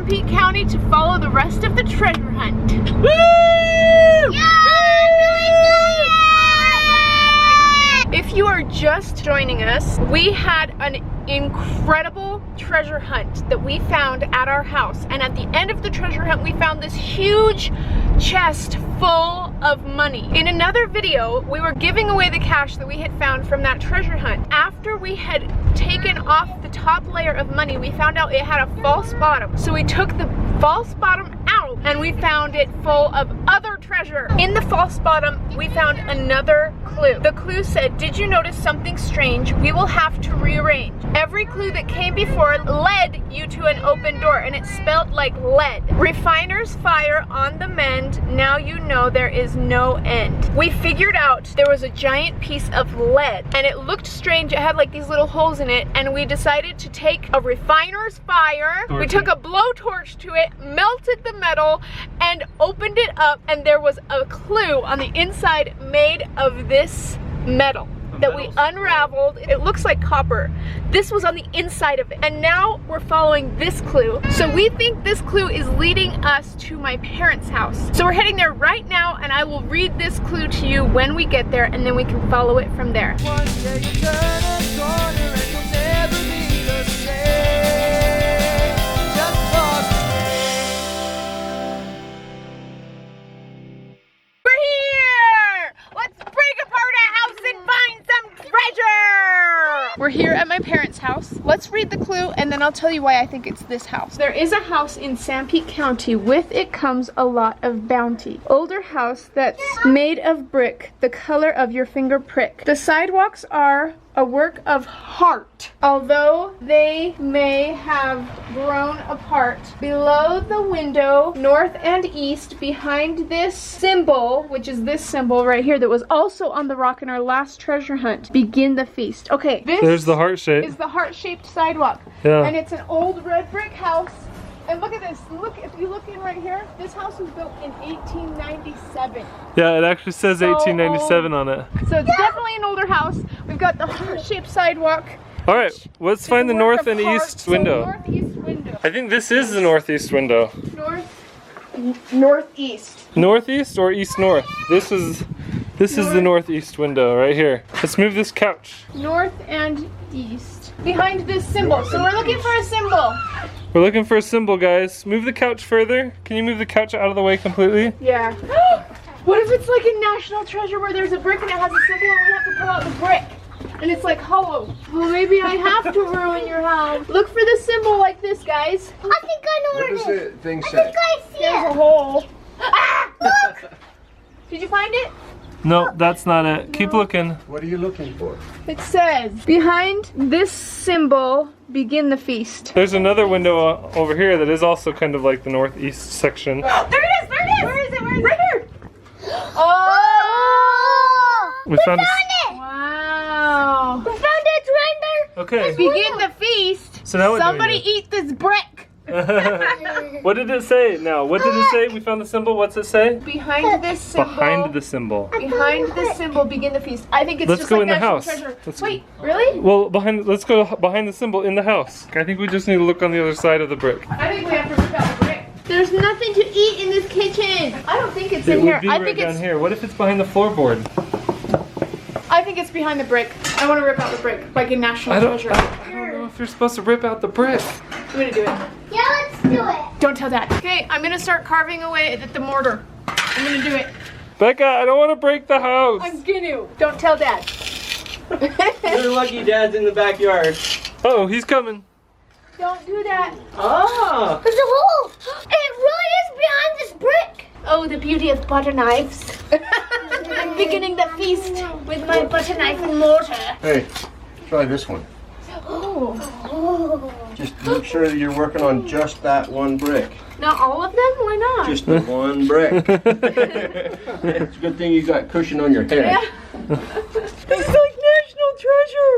Sanpete County to follow the rest of the treasure hunt. Woo! If you are just joining us, we had an incredible treasure hunt that we found at our house. And at the end of the treasure hunt, we found this huge chest full of money. In another video, we were giving away the cash that we had found from that treasure hunt. After we had taken off the top layer of money, we found out it had a false bottom. So we took the false bottom out and we found it full of other treasure. In the false bottom, we found another clue. The clue said, "Did you notice something strange? We will have to rearrange." Every clue that came before led you to an open door, and it spelled like lead. Refiner's fire on the mend, now you know there is no end. We figured out there was a giant piece of lead, and it looked strange. It had like these little holes in it, and we decided to take a refiner's fire. We took a blowtorch to it, melted the metal, and opened it up, and there was a clue on the inside made of this metal that we unraveled. It looks like copper. This was on the inside of it. And now we're following this clue. So we think this clue is leading us to my parents' house. So we're heading there right now, and I will read this clue to you when we get there, and then we can follow it from there. One day you turn a corner and you'll never be the same. Just cross the We're here! Let's break apart a house and find some treasure! We're here at my parents' house. Let's read the clue and then I'll tell you why I think it's this house. There is a house in Sanpete County. With it comes a lot of bounty. Older house that's made of brick, the color of your finger prick. The sidewalks are a work of heart, although they may have grown apart. Below the window, north and east, behind this symbol, which is this symbol right here that was also on the rock in our last treasure hunt, begin the feast. Okay, this There's the heart shape. is the heart-shaped sidewalk. Yeah. And it's an old red brick house. And look at this. Look, if you look in right here, this house was built in 1897. Yeah, it actually says So 1897 on it. So it's definitely an older house. We've got the heart-shaped sidewalk. All right, let's find the It's a work north of and art. east So window. northeast window. I think this is the northeast window. Northeast. Northeast or east-north? This is the northeast window right here. Let's move this couch. North and east. Behind this symbol. So we're looking for a symbol. We're looking for a symbol, guys. Move the couch further. Can you move the couch out of the way completely? Yeah. What if it's like a national treasure where there's a brick and it has a symbol and we have to pull out the brick? And it's like hollow. Well, maybe I have to ruin your house. Look for the symbol like this, guys. I think I know What where does it is. the thing I say? think I see There's a it. hole. Ah! Look! Did you find it? No, that's not it. Keep looking. What are you looking for? It says, behind this symbol, begin the feast. There's another window over here that is also kind of like the northeast section. There it is! There it is! Where is it? Where is it? Right here! Oh! We found a... Wow! We found it right there. Okay. Begin the feast. So now what do we Somebody do? eat this brick. What did it say now? What did it say? We found the symbol. What's it say? Behind this symbol. Behind the symbol. Behind this symbol, begin the feast. I think it's Let's just go like in the national house. treasure. Let's- Wait, really? Well, let's go behind the symbol in the house. I think we just need to look on the other side of the brick. I think we have to rip out the brick. There's nothing to eat in this kitchen. I don't think it's It in here. would be I right think down it's. here. What if it's behind the floorboard? I think it's behind the brick. I want to rip out the brick, like in National I don't Treasure. know if you're supposed to rip out the brick. I'm gonna do it. Yeah, let's do it. Don't tell Dad. Okay, I'm gonna start carving away at the mortar. I'm gonna do it. Becca, I don't want to break the house. I'm gonna. Don't tell Dad. You're lucky Dad's in the backyard. Oh, he's coming. Don't do that. Ah! There's a hole. It really is behind this brick. Oh, the beauty of butter knives. I'm beginning the feast with my butter knife and mortar. Hey, try this one. Oh. Just make sure that you're working on just that one brick. Not all of them? Why not? Just the one brick. It's a good thing you got cushion on your head. Yeah. It's like national treasure.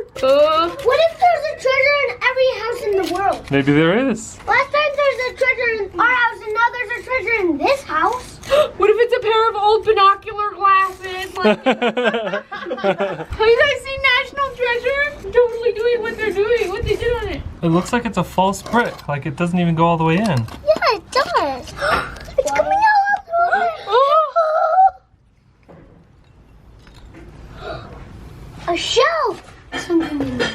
What if there's a treasure in every house in the world? Maybe there is. Last time there's a treasure in our house, and now there's a treasure in this house. What if it's a pair of old binocular glasses? Like, have you guys seen National Treasure? Totally doing what they're doing. What they did on it. It looks like it's a false brick. Like it doesn't even go all the way in. Yeah, it does. It's coming out of the A shelf. Something in there.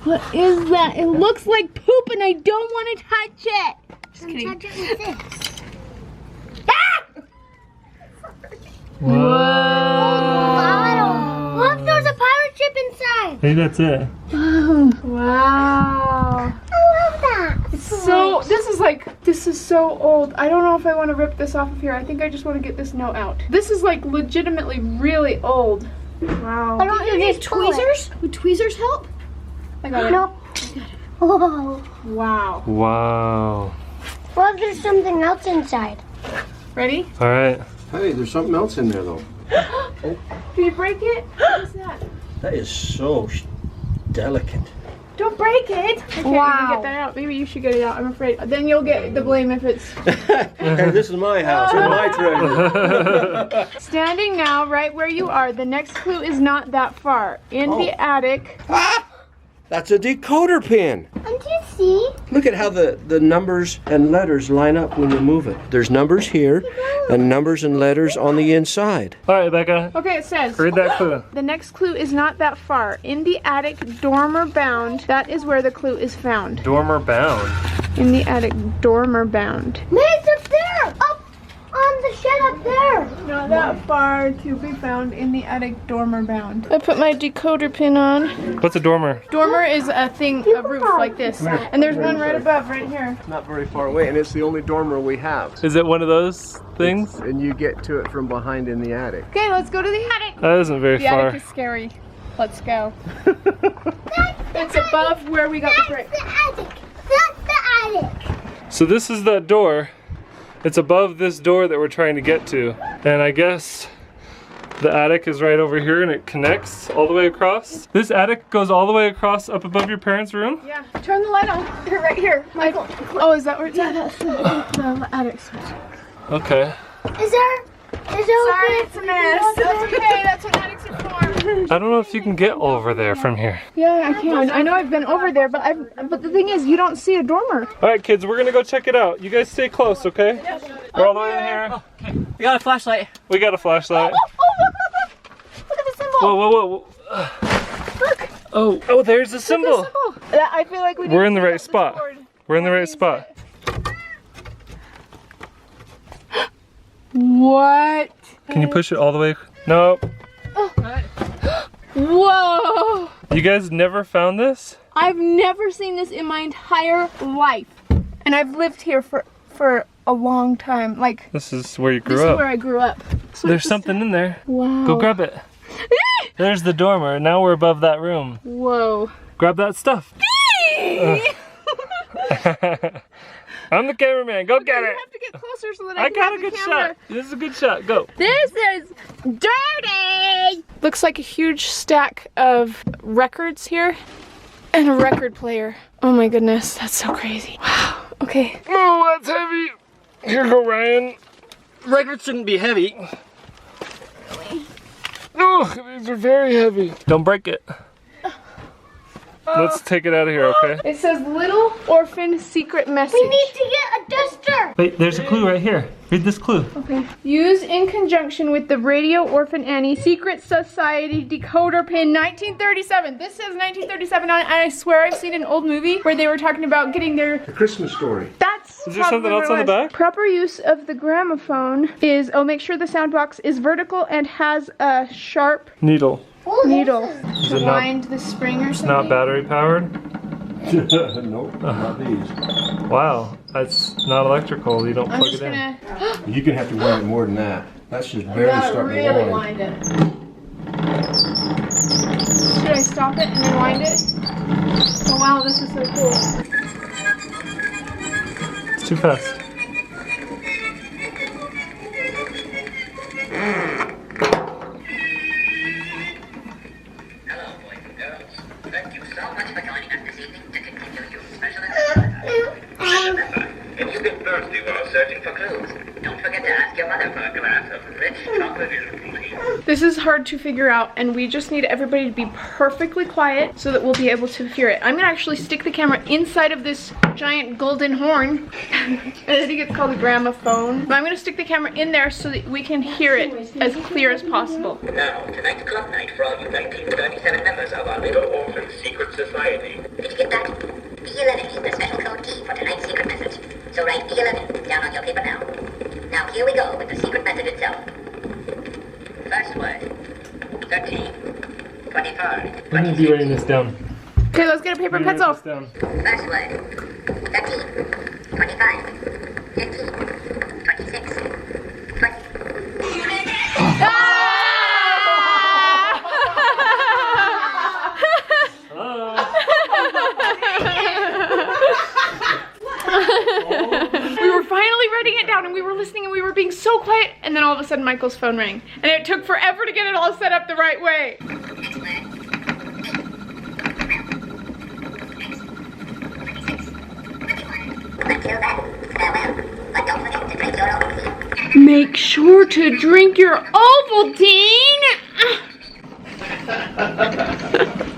What is that? It looks like poop and I don't want to touch it. Just kidding. Touch it with this. Whoa. Look, there's a pirate ship inside. Maybe that's it. Wow. I love that. This is so old. I don't know if I want to rip this off of here. I think I just want to get this note out. This is like legitimately really old. Wow. I don't need tweezers. Would tweezers help? I got it. Nope. Whoa. Wow. Wow. Well, there's something else inside. Ready? All right. Hey, there's something else in there though. Did you break it? What is that? That is so delicate. Don't break it. I can't even get that out. Maybe you should get it out. I'm afraid. Then you'll get the blame if it's... Hey, this is my house and my treasure. Standing now right where you are, the next clue is not that far. In the attic. That's a decoder pin. And you see? Look at how the numbers and letters line up when you move it. There's numbers here and numbers and letters on the inside. All right, Becca. Okay, it says... Read that clue. The next clue is not that far. In the attic, dormer bound. That is where the clue is found. Dormer bound. In the attic, dormer bound. It's up there. Up on the shed up there. Not that far to be found in the attic, dormer bound. I put my decoder pin on. What's a dormer? Dormer is a thing, a roof like this. And there's one right above, right here. Not very far away, and it's the only dormer we have. Is it one of those things? And you get to it from behind in the attic. Okay, let's go to the attic. That isn't very The far. attic is scary. Let's go. It's above where we got the brick. That's the attic. That's the attic. So this is that door. It's above this door that we're trying to get to. And I guess the attic is right over here and it connects all the way across. This attic goes all the way across up above your parents' room? Yeah. Turn the light on. Here, right here. Michael. Oh, is that where it's at? That's the attic switch. Okay. Is there? Is there? Sorry, it's a mess. That's okay. That's what attics are for. I don't know if you can get over there from here. Yeah, I can. I know I've been over there, but the thing is, you don't see a dormer. All right, kids, we're gonna go check it out. You guys stay close, okay? We're all the way in here. We got a flashlight. We got a flashlight. Look at the symbol. Whoa, whoa, whoa. Look. Oh, there's a symbol. I feel like we. We're in the right spot. We're in the right spot. What? Can you push it all the way? No. Whoa! You guys never found this? I've never seen this in my entire life, and I've lived here for a long time. Like This is where you this grew is up. where I grew up. So There's something in there. Wow. Go grab it. There's the dormer. Now we're above that room. Whoa. Grab that stuff. I'm the cameraman. Go get You it. have to get closer so that I can got a have the good camera. shot. This is a good shot. Go. This is dirty! Looks like a huge stack of records here and a record player. Oh my goodness, that's so crazy. Wow, okay. Oh, that's heavy. Here go, Ryan. Records shouldn't be heavy. Oh, these are very heavy. Don't break it. Let's take it out of here, okay? It says Little Orphan Secret Message. We need to get a duster. Wait, there's a clue right here. Read this clue. Okay. Use in conjunction with the Radio Orphan Annie Secret Society decoder pin 1937. This says 1937 on it, and I swear I've seen an old movie where they were talking about getting their... The Christmas story. That's Is there something else on the back? Proper use of the gramophone is, make sure the sound box is vertical and has a sharp Needle. needle Is to it not, wind the spring or something. not battery powered? Nope, not these. Wow, that's not electrical. You don't I'm plug just it in. gonna You can have to wind it more than that. That's just barely starting to wind. wind it. Should I stop it and then wind it? Oh wow, this is so cool. It's too fast. Hello, boys and girls. Thank you so much for joining us this evening to continue your special Remember, if you get thirsty while searching for clues, don't forget to ask your mother for a glass of rich chocolate milk. This is hard to figure out, and we just need everybody to be perfectly quiet so that we'll be able to hear it. I'm gonna actually stick the camera inside of this giant golden horn. I think it's called a gramophone. But I'm gonna stick the camera in there so that we can hear it as clear as possible. Now, tonight's club night for all you 1937 members of our Little Orphan Secret Society. Did you get that? B11 is the special code key for tonight's secret message. So write B11 down on your paper now. Now here we go with the secret message itself. First word, 13, 25. I'm gonna be writing this down. Okay, let's get a paper and pencil. Write this down. First word, 13, 25, 15, 26, 20. We were finally writing it down and we were listening and we were being so quiet, and then all of a sudden Michael's phone rang. And it took forever to get it all set up the right way. Until then, farewell. But don't forget to drink your Ovaltine. Make sure to drink your Ovaltine.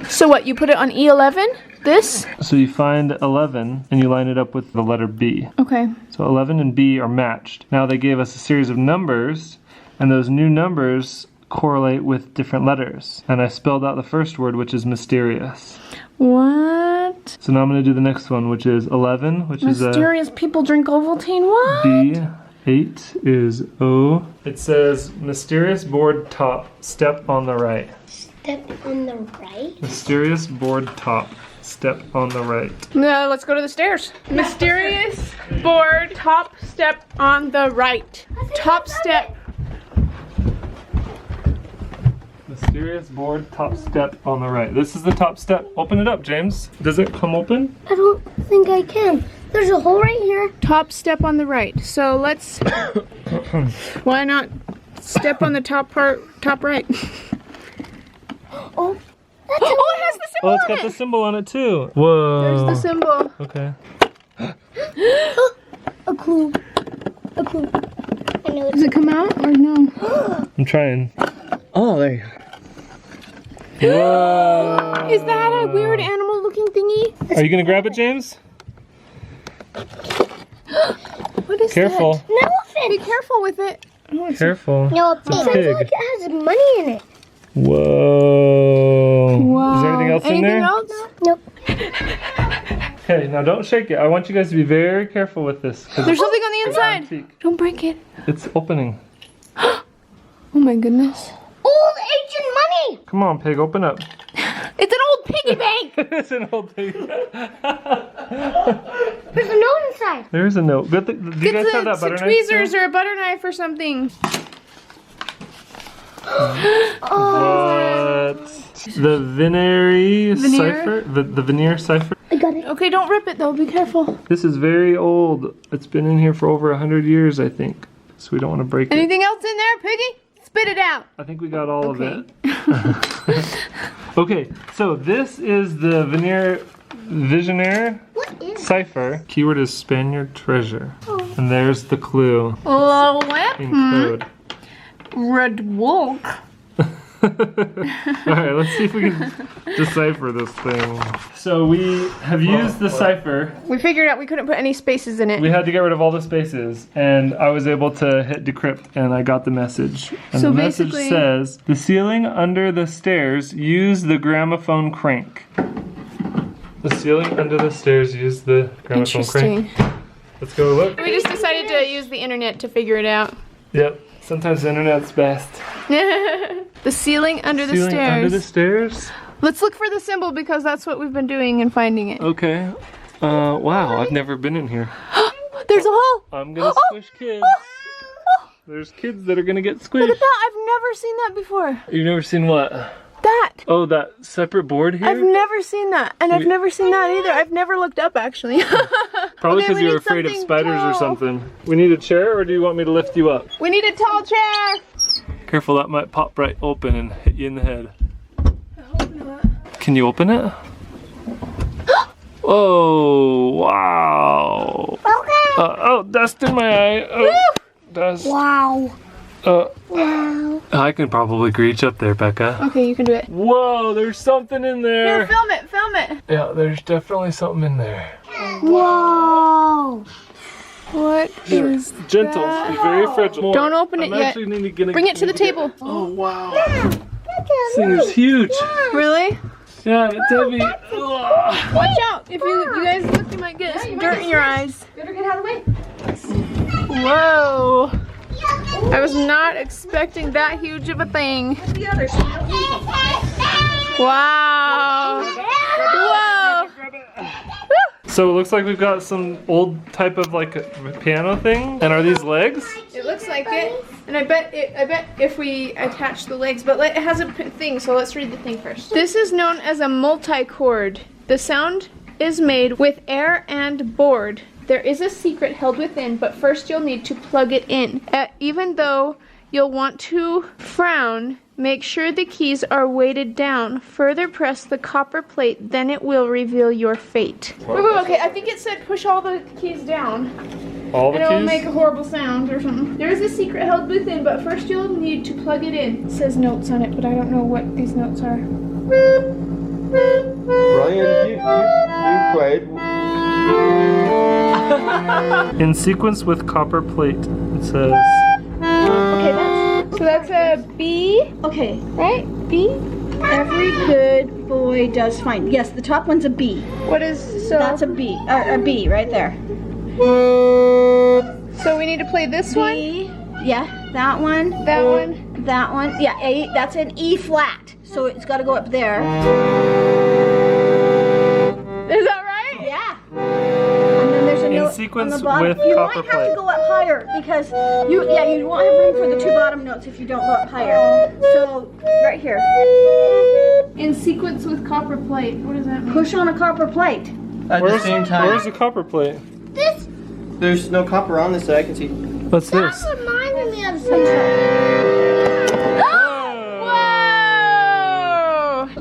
So what, you put it on E11? This? So you find 11 and you line it up with the letter B. Okay. So 11 and B are matched. Now they gave us a series of numbers, and those new numbers correlate with different letters. And I spelled out the first word, which is mysterious. What? So now I'm going to do the next one, which is 11, which is a Mysterious people drink Ovaltine? What? B. 8 is O. It says mysterious board top, step on the right. Step on the right. Mysterious board top, step on the right. No, let's go to the stairs. Mysterious board, top step on the right. Top step. Mysterious board top step on the right. This is the top step. Open it up, James. Does it come open? I don't think I can. There's a hole right here. Top step on the right. So let's, why not step on the top part, top right? Oh, that's Oh, it has the symbol Oh, it's on got it. the symbol on it too. Whoa. There's the symbol. Okay. a clue. A clue. I know Does it's it come out or no? I'm trying. Oh, there you go. Whoa. Is that a weird animal looking thingy? Are you gonna grab it, James? What is Careful. that? an elephant. Be careful with it. Careful. No, it a sounds pig. like it has money in it. Whoa. Wow. Is there anything else in there? Else? Nope. Okay, now don't shake it. I want you guys to be very careful with this. 'Cause There's it's something on the an inside. antique. Don't break it. It's opening. Oh my goodness. Old ancient money. Come on, pig, open up. It's an old piggy bank. It's an old pig. There's a note inside. There's a note. Good thing. Do you guys have that It's butter a knife tweezers still? or a butter knife or something. What? The veneer cipher? The veneer cipher? I got it. Okay, don't rip it though. Be careful. This is very old. It's been in here for over 100 years, I think. So we don't want to break it. Anything else in there, piggy? Spit it out. I think we got all of it. Okay, so this is the Visionaire What is cipher. Keyword is Spaniard treasure. And there's the clue in code. Red wolf. Alright, let's see if we can decipher this thing. So we have used the cipher. We figured out we couldn't put any spaces in it. We had to get rid of all the spaces, and I was able to hit decrypt, and I got the message. And So the message basically- says, the ceiling under the stairs, use the gramophone crank. The ceiling under the stairs, use the gramophone crank. Let's go look. We just decided to use the internet to figure it out. Yep, sometimes the internet's best. The ceiling under the Ceiling stairs. under the stairs? Let's look for the symbol because that's what we've been doing and finding it. Okay. Wow, I've never been in here. There's a hole. I'm gonna squish kids. There's kids that are gonna get Look squished. at that. I've never seen that before. You've never seen what? That. Oh, that separate board here? I've never seen that. And I've We- never seen that either. I've never looked up actually. Probably Okay, because we you were need afraid of something spiders or tall. something. We need a chair, or do you want me to lift you up? We need a tall chair. Careful, that might pop right open and hit you in the head. Can you open it? Oh, wow. Okay. Oh, dust in my eye. Oh, dust. Wow. Uh, Wow. I can probably reach up there, Becca. Okay, you can do it. Whoa, there's something in there. Here, film it, film it. Yeah, there's definitely something in there. Whoa. What is Gentle, that? it's very fragile. Don't open it I'm yet. actually gonna Bring it to the table. Oh wow. This thing is huge. Really? Yeah, it's heavy. Ugh. Watch out. If you guys look, you might get some dirt in your eyes. Better get out of the way. Whoa. I was not expecting that huge of a thing. Wow. Whoa. So it looks like we've got some old type of like a piano thing. And are these legs? It looks like it. And I bet if we attach the legs, but it has a thing, so let's read the thing first. This is known as a multi-chord. The sound is made with air and board. There is a secret held within, but first you'll need to plug it in. Even though you'll want to frown, make sure the keys are weighted down. Further press the copper plate, then it will reveal your fate. Wait, okay, I think it said push all the keys down. All the And it'll keys? make a horrible sound or something. There is a secret held within, but first you'll need to plug it in. It says notes on it, but I don't know what these notes are. Ryan, you played. In sequence with copper plate, it says. Okay, so that's a B, Okay, right? B? every good boy does fine. Yes, the top one's a B. What is, so? That's a B, a B right there. So we need to play this one, B, yeah, that one, that one. that one. Yeah, A, that's an E flat. So it's got to go up there. Is that right? Yeah. And then there's a In note sequence on the bottom. with You copper might have plate. to go up higher because you won't have room for the two bottom notes if you don't go up higher. So right here, In sequence with copper plate. What does that mean? push on a copper plate. At the same time, Where's the copper plate? there's no copper on this that I can see. What's this? Reminded me of something. Whoa!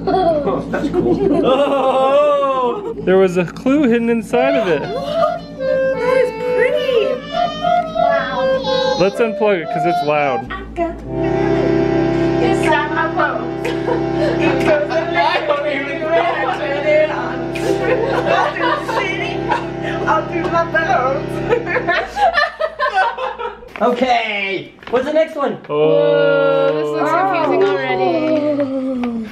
Oh, that's cool. Oh! There was a clue hidden inside of it. That is pretty. Let's unplug it because it's loud. Inside my clothes. It goes the light on me when I turn it on. I'll do the city. I'll do my bones. Okay, what's the next one? Whoa, this looks confusing already.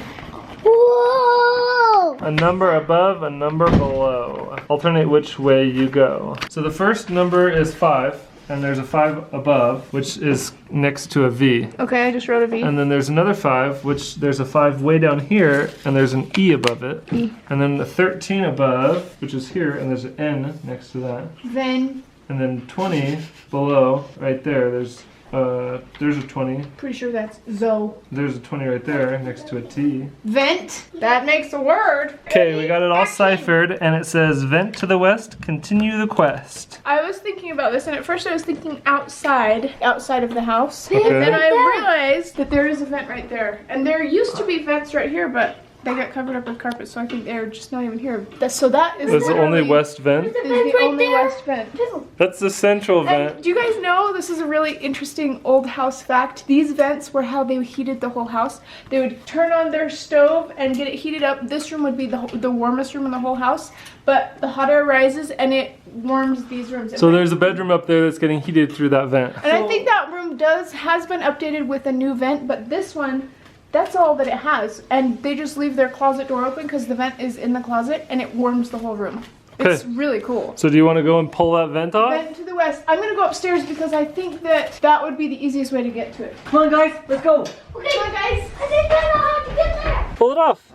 Whoa. A number above, a number below. Alternate which way you go. So the first number is 5, and there's a 5 above, which is next to a V. Okay, I just wrote a V. And then there's another 5, which there's a 5 way down here, and there's an E above it. E. And then the 13 above, which is here, and there's an N next to that. Then, And then 20 below, right there, there's a 20. pretty sure that's Zoe. There's a 20 right there next to a T. Vent. That makes a word. Okay, we got it all ciphered, and it says vent to the west, continue the quest. I was thinking about this, and at first I was thinking outside of the house. Okay. And then I realized that there is a vent right there. And there used to be vents right here, but they got covered up with carpet, so I think they're just not even here. So that is That's the only literally- west vent? is the only west vent. That's the central And vent. do you guys know, this is a really interesting old house fact. These vents were how they heated the whole house. They would turn on their stove and get it heated up. This room would be the warmest room in the whole house, but the hot air rises and it warms these rooms. So there's a bedroom up there that's getting heated through that vent. And I think that room has been updated with a new vent, but this one, that's all that it has. And they just leave their closet door open because the vent is in the closet and it warms the whole room. It's Okay. really cool. So do you want to go and pull that vent off? Vent to the west. I'm gonna go upstairs because I think that would be the easiest way to get to it. Come on, guys, let's go. Okay, guys. I think I know how to get there. Pull it off.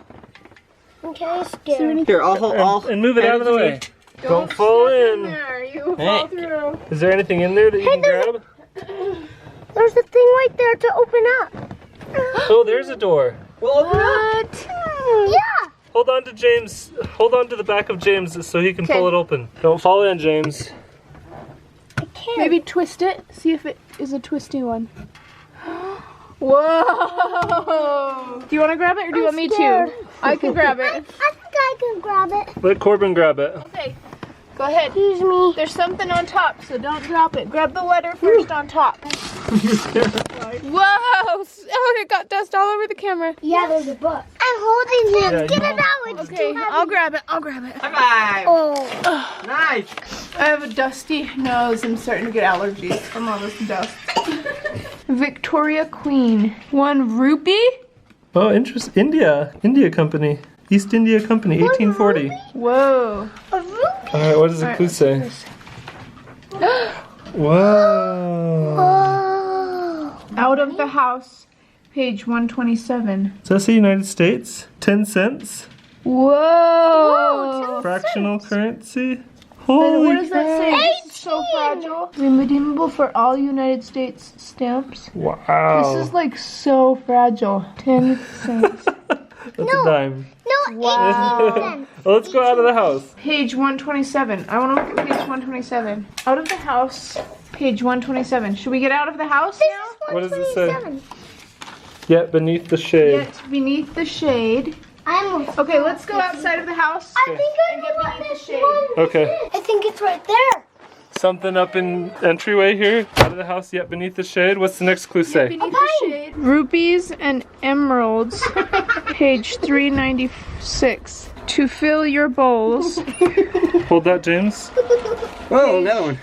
Okay, scared. Here, I'll And move it out of the way. Don't fall in. There, you fall through. Is there anything in there that you can grab? There's a thing right there to open up. Oh, there's a door. What? Yeah. Hold on to James. Hold on to the back of James so he can pull it open. Don't fall in, James. I can't. Maybe twist it. See if it is a twisty one. Whoa! Do you want to grab it or do you want me scared. to? I can grab I it. think I can grab it. Let Corbin grab it. Okay. Go ahead. Excuse me. There's something on top, so don't drop it. Grab the letter first on top. Whoa! Oh, it got dust all over the camera. Yeah, there's a book. I'm holding him. Yeah, Get you it out. It's Okay, too heavy. I'll grab it. I'll grab it. High five. Oh. Nice. I have a dusty nose. I'm starting to get allergies from all this dust. Victoria Queen. 1 rupee? Oh, interest. India Company. East India Company, 1840. Whoa. A ruby. All right, what does the All right, clue say? Wow. Oh. Out of the House, page 127. Does that say United States? 10 cents? Whoa. Fractional currency? And Holy what does that say? 18. This is so fragile. Redeemable for all United States stamps. Wow. This is like so fragile. 10 cents. That's a dime. No, Wow. 18 cents. Well, let's go out of the house. Page 127. I want to look at page 127. Out of the House, page 127. Should we get out of the house now? What does it say? 127. Yet beneath the shade. Yet beneath the shade. I'm Okay, let's go outside of the house. I think I And get know beneath what the this shade. one Okay. is. I think it's right there. Something up in entryway here. Out of the house, yet beneath the shade. What's the next clue say? Beneath the shade. Rupees and emeralds, page 396. To fill your bowls, Hold that, James. Whoa, another one.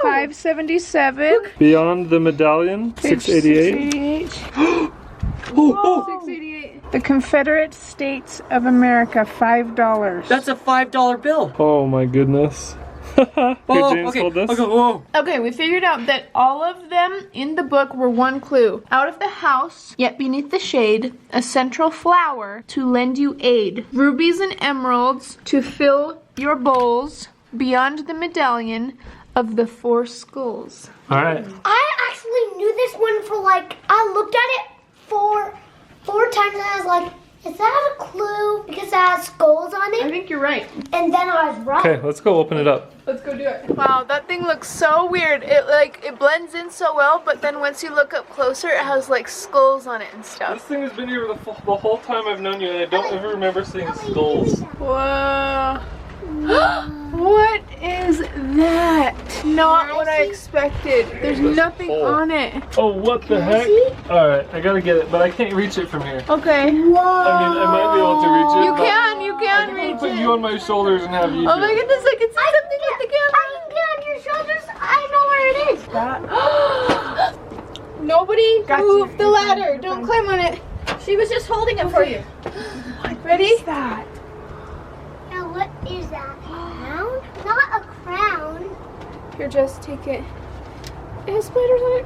577. Beyond the medallion, Page 688. 688. The Confederate States of America, $5. That's a $5 bill. Oh my goodness. Here, James, okay. hold this. Okay, whoa. Okay, we figured out that all of them in the book were one clue. Out of the house, yet beneath the shade, a central flower to lend you aid. Rubies and emeralds to fill your bowls. Beyond the medallion of the 4 skulls. All right. I actually knew this one for like, I looked at it four times and I was like, is that a clue? Because it has skulls on I it. think you're right. And then I was right. Okay, let's go open it up. Let's go do it. Wow, that thing looks so weird. It blends in so well, but then once you look up closer, it has like skulls on it and This stuff. thing has been here the whole time I've known you, and I don't ever remember seeing skulls. Whoa. What is that? Not what I expected. There's nothing hole. on it. Oh, what the heck? All right, I gotta get it, but I can't reach it from here. Okay. I mean, I might be able to reach it. You but can I reach put it. you on my shoulders and have you. Oh do my it. goodness, I can see something with the camera. I can get on your shoulders. I know where it is. Nobody move you. the ladder. Don't climb on it. She was just holding it for you. Ready? What is that? Now what is that? A crown? Not a crown. Here, just take it. It has spiders on it.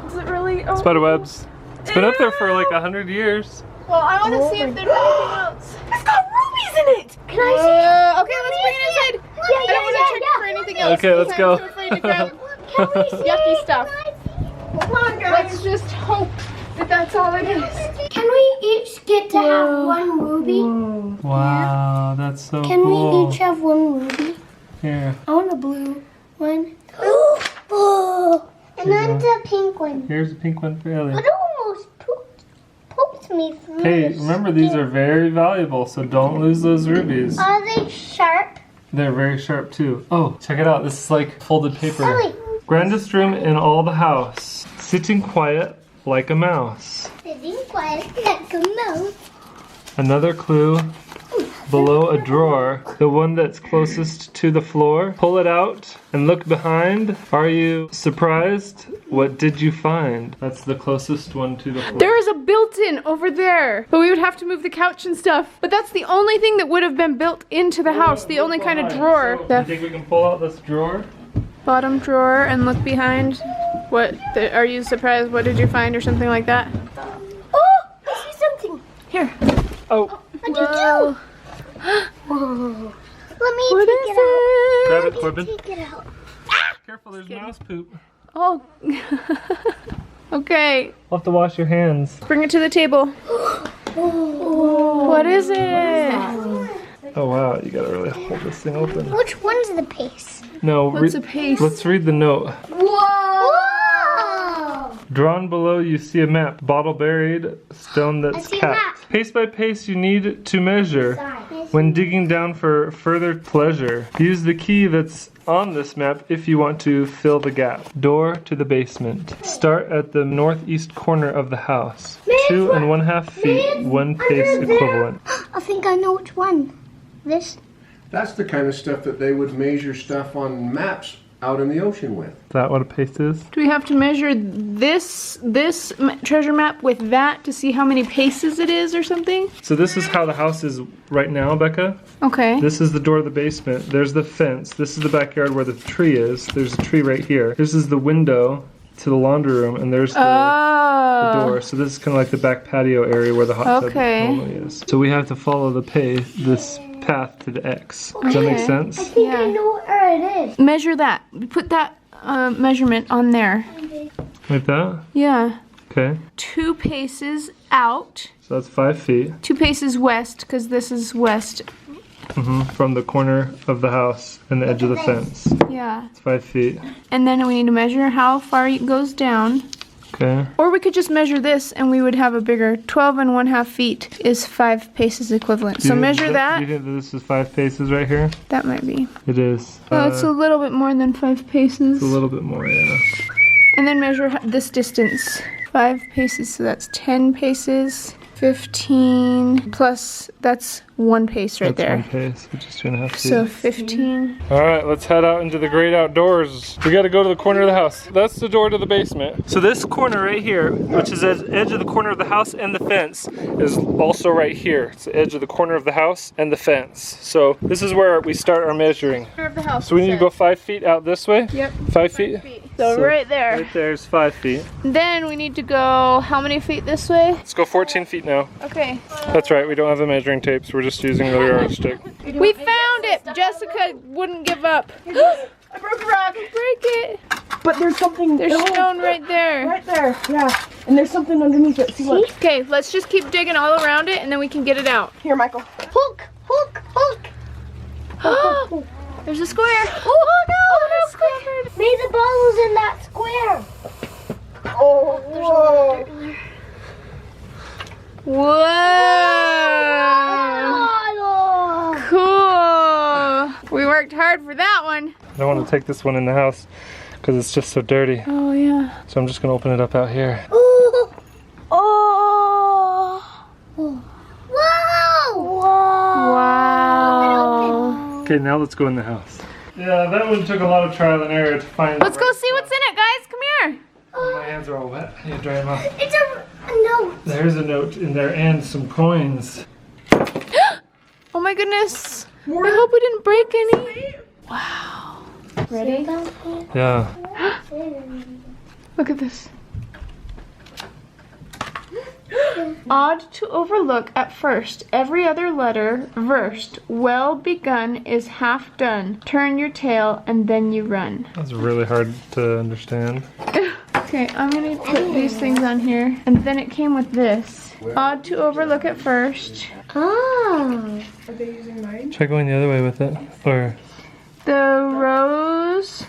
Is it really? Oh. Spider webs. It's been up there for like 100 years. Well, I want to see if there's anything else. It's got rubies in it. Can I see? Okay, let's bring it inside. I don't want to check for anything else. Okay, let's go. I'm too afraid to grab Can we see? yucky stuff. Can I see? Come on, guys. Let's just hope that that's all it is. Can we each get to have one ruby? Wow, that's so Can cool. we each have one ruby? Here, I want a blue one. Oh, and then the pink one. here's a pink one for Ellie. It almost poked me through. Hey, the remember these skin. are very valuable, so don't lose those rubies. Are they sharp? They're very sharp too. Oh, check it out. This is like folded paper. Ellie. Grandest room in all the house. Sitting quiet like a mouse. Sitting quiet like a mouse. Another clue. Below a drawer, the one that's closest to the floor. Pull it out and look behind. Are you surprised? What did you find? That's the closest one to the floor. There is a built-in over there, but we would have to move the couch and stuff. But that's the only thing that would have been built into the house, the only kind of drawer. So, you The think we can pull out this drawer? bottom drawer and look behind. Are you surprised? What did you find or something like that? Oh, I see something. Here. Oh, What did you do? Whoa. Let me What take is it out. grab it, Corbin. Take it out. Careful, there's mouse poop. Oh. Okay. We'll have to wash your hands. Bring it to the table. What is it? Oh wow, you gotta really hold this thing open. Which one's the paste? No, What's a paste? let's read the note. Whoa! Drawn below, you see a map. Bottle buried, stone I that's see a capped. map. Pace by pace, you need to measure. Sorry. When digging down for further pleasure, use the key that's on this map if you want to fill the gap. Door to the basement. Start at the northeast corner of the house. 2.5 feet, 1 pace equivalent. I think I know which one. This. That's the kind of stuff that they would measure stuff on maps out in the ocean with. Is that what a pace is? Do we have to measure this treasure map with that to see how many paces it is or something? So this is how the house is right now, Becca. Okay. This is the door of the basement. There's the fence. This is the backyard where the tree is. There's a tree right here. This is the window to the laundry room, and there's the door. So this is kind of like the back patio area where the hot tub normally is. So we have to follow this path to the X. Does that make sense? I think I know where it is. Measure that. Put that measurement on there. Like that? Yeah. Okay. 2 paces out. So that's 5 feet. 2 paces west, because this is west. From the corner of the house and the edge of the fence. Yeah. It's 5 feet. And then we need to measure how far it goes down. Okay. Or we could just measure this and we would have a bigger 12.5 feet is 5 paces equivalent. So measure that. Do you think that this is 5 paces right here? That might be. It is. Oh, it's a little bit more than 5 paces. It's a little bit more, yeah. And then measure this distance. 5 paces, so that's 10 paces. 15 plus, that's 1 pace right there. That's 1 pace, which is 2.5 feet. So 15. All right, let's head out into the great outdoors. We got to go to the corner of the house. That's the door to the basement. So this corner right here, which is at the edge of the corner of the house and the fence, is also right here. It's the edge of the corner of the house and the fence. So this is where we start our measuring. Of the house. So we need to go 5 feet out this way? Yep. 5 feet? So right there. Right there's 5 feet. Then we need to go how many feet this way? Let's go 14 feet now. Okay. That's right, we don't have the measuring tapes. We're just using the yardstick. We found it! Jessica wouldn't give up. I broke a rock. Break it. But there's something. There's stone right there. Right there, yeah. And there's something underneath it. See what? Okay, let's just keep digging all around it and then we can get it out. Here, Michael. Hook, hook, hook. There's a square. Oh no, it's square. Maybe the ball was in that square. Oh, whoa. Whoa! Cool! We worked hard for that one. I don't want to take this one in the house because it's just so dirty. Oh yeah. So I'm just going to open it up out here. Oh! Whoa! Whoa! Wow. Okay, now let's go in the house. Yeah, that one took a lot of trial and error to find. Let's go see what's in it, guys. Come here. My hands are all wet. I need to dry them off. It's a note. There's a note in there and some coins. Oh my goodness. I hope we didn't break any. Wow. Ready? Yeah. Look at this. Odd to overlook at first. Every other letter versed. Well begun is half done. Turn your tail and then you run. That's really hard to understand. Okay, I'm gonna put these things on here. And then it came with this. Odd to overlook at first. Oh. Try going the other way with it. Or The rose.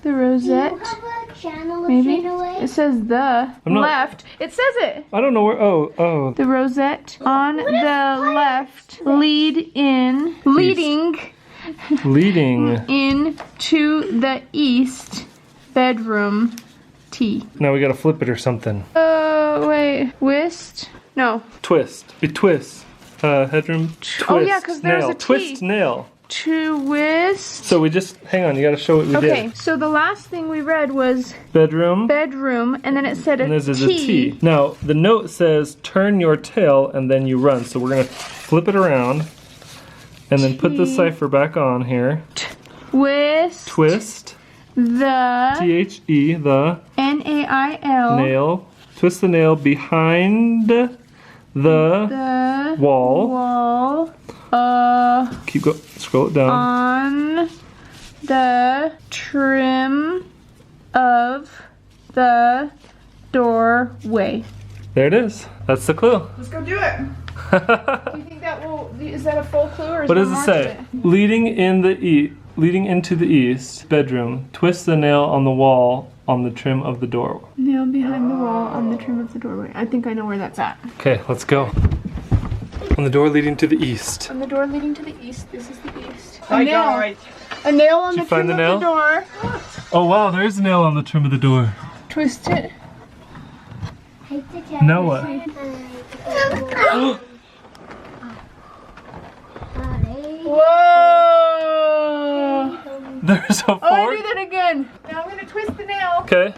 The rosette. Maybe. It says the I'm not- left. It says it. I don't know where. Oh. The rosette on the left. Leading Leading. into the east bedroom T. Now we gotta flip it or something. Wait. Whist? No. Twist. It twists. Headroom. Twist. Oh, yeah, 'cause there's nail. a T. Twist nail. Twist. So we just hang on. You gotta show what we Okay, did. so the last thing we read was Bedroom. bedroom, and then it said And a this is a T. Now the note says turn your tail and then you run. So we're gonna flip it around and then put the T. cipher back on here. Twist. Twist. The T-H-E. The Nail. nail. Twist the nail behind the The wall. wall. Keep go. Scroll it down. On the trim of the doorway. There it is. That's the clue. Let's go do it. Do you think that will? Is that a full clue or is What there does it more say? to it? Leading into the east bedroom. Twist the nail on the wall on the trim of the door. Nail behind the wall on the trim of the doorway. I think I know where that's at. Okay, let's go. On the door leading to the east. On the door leading to the east. This is the east. Hi, guys. A nail on Did the you find trim the of the door. Oh wow, there's a nail on the trim of the door. Twist it. Now what? Whoa! There's a Oh, I fork. do that again. Now I'm gonna twist the nail. Okay.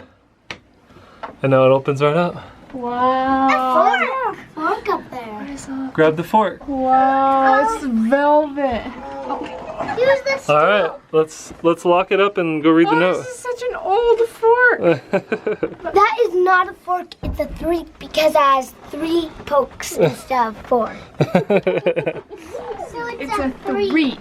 And now it opens right up. Wow. Fork up there. Grab the fork. Wow, it's velvet. Use this. All right, let's lock it up and go read the Oh, note. this is such an old fork. That is not a fork. It's a 3 because it has 3 pokes instead of 4. So It's a freak.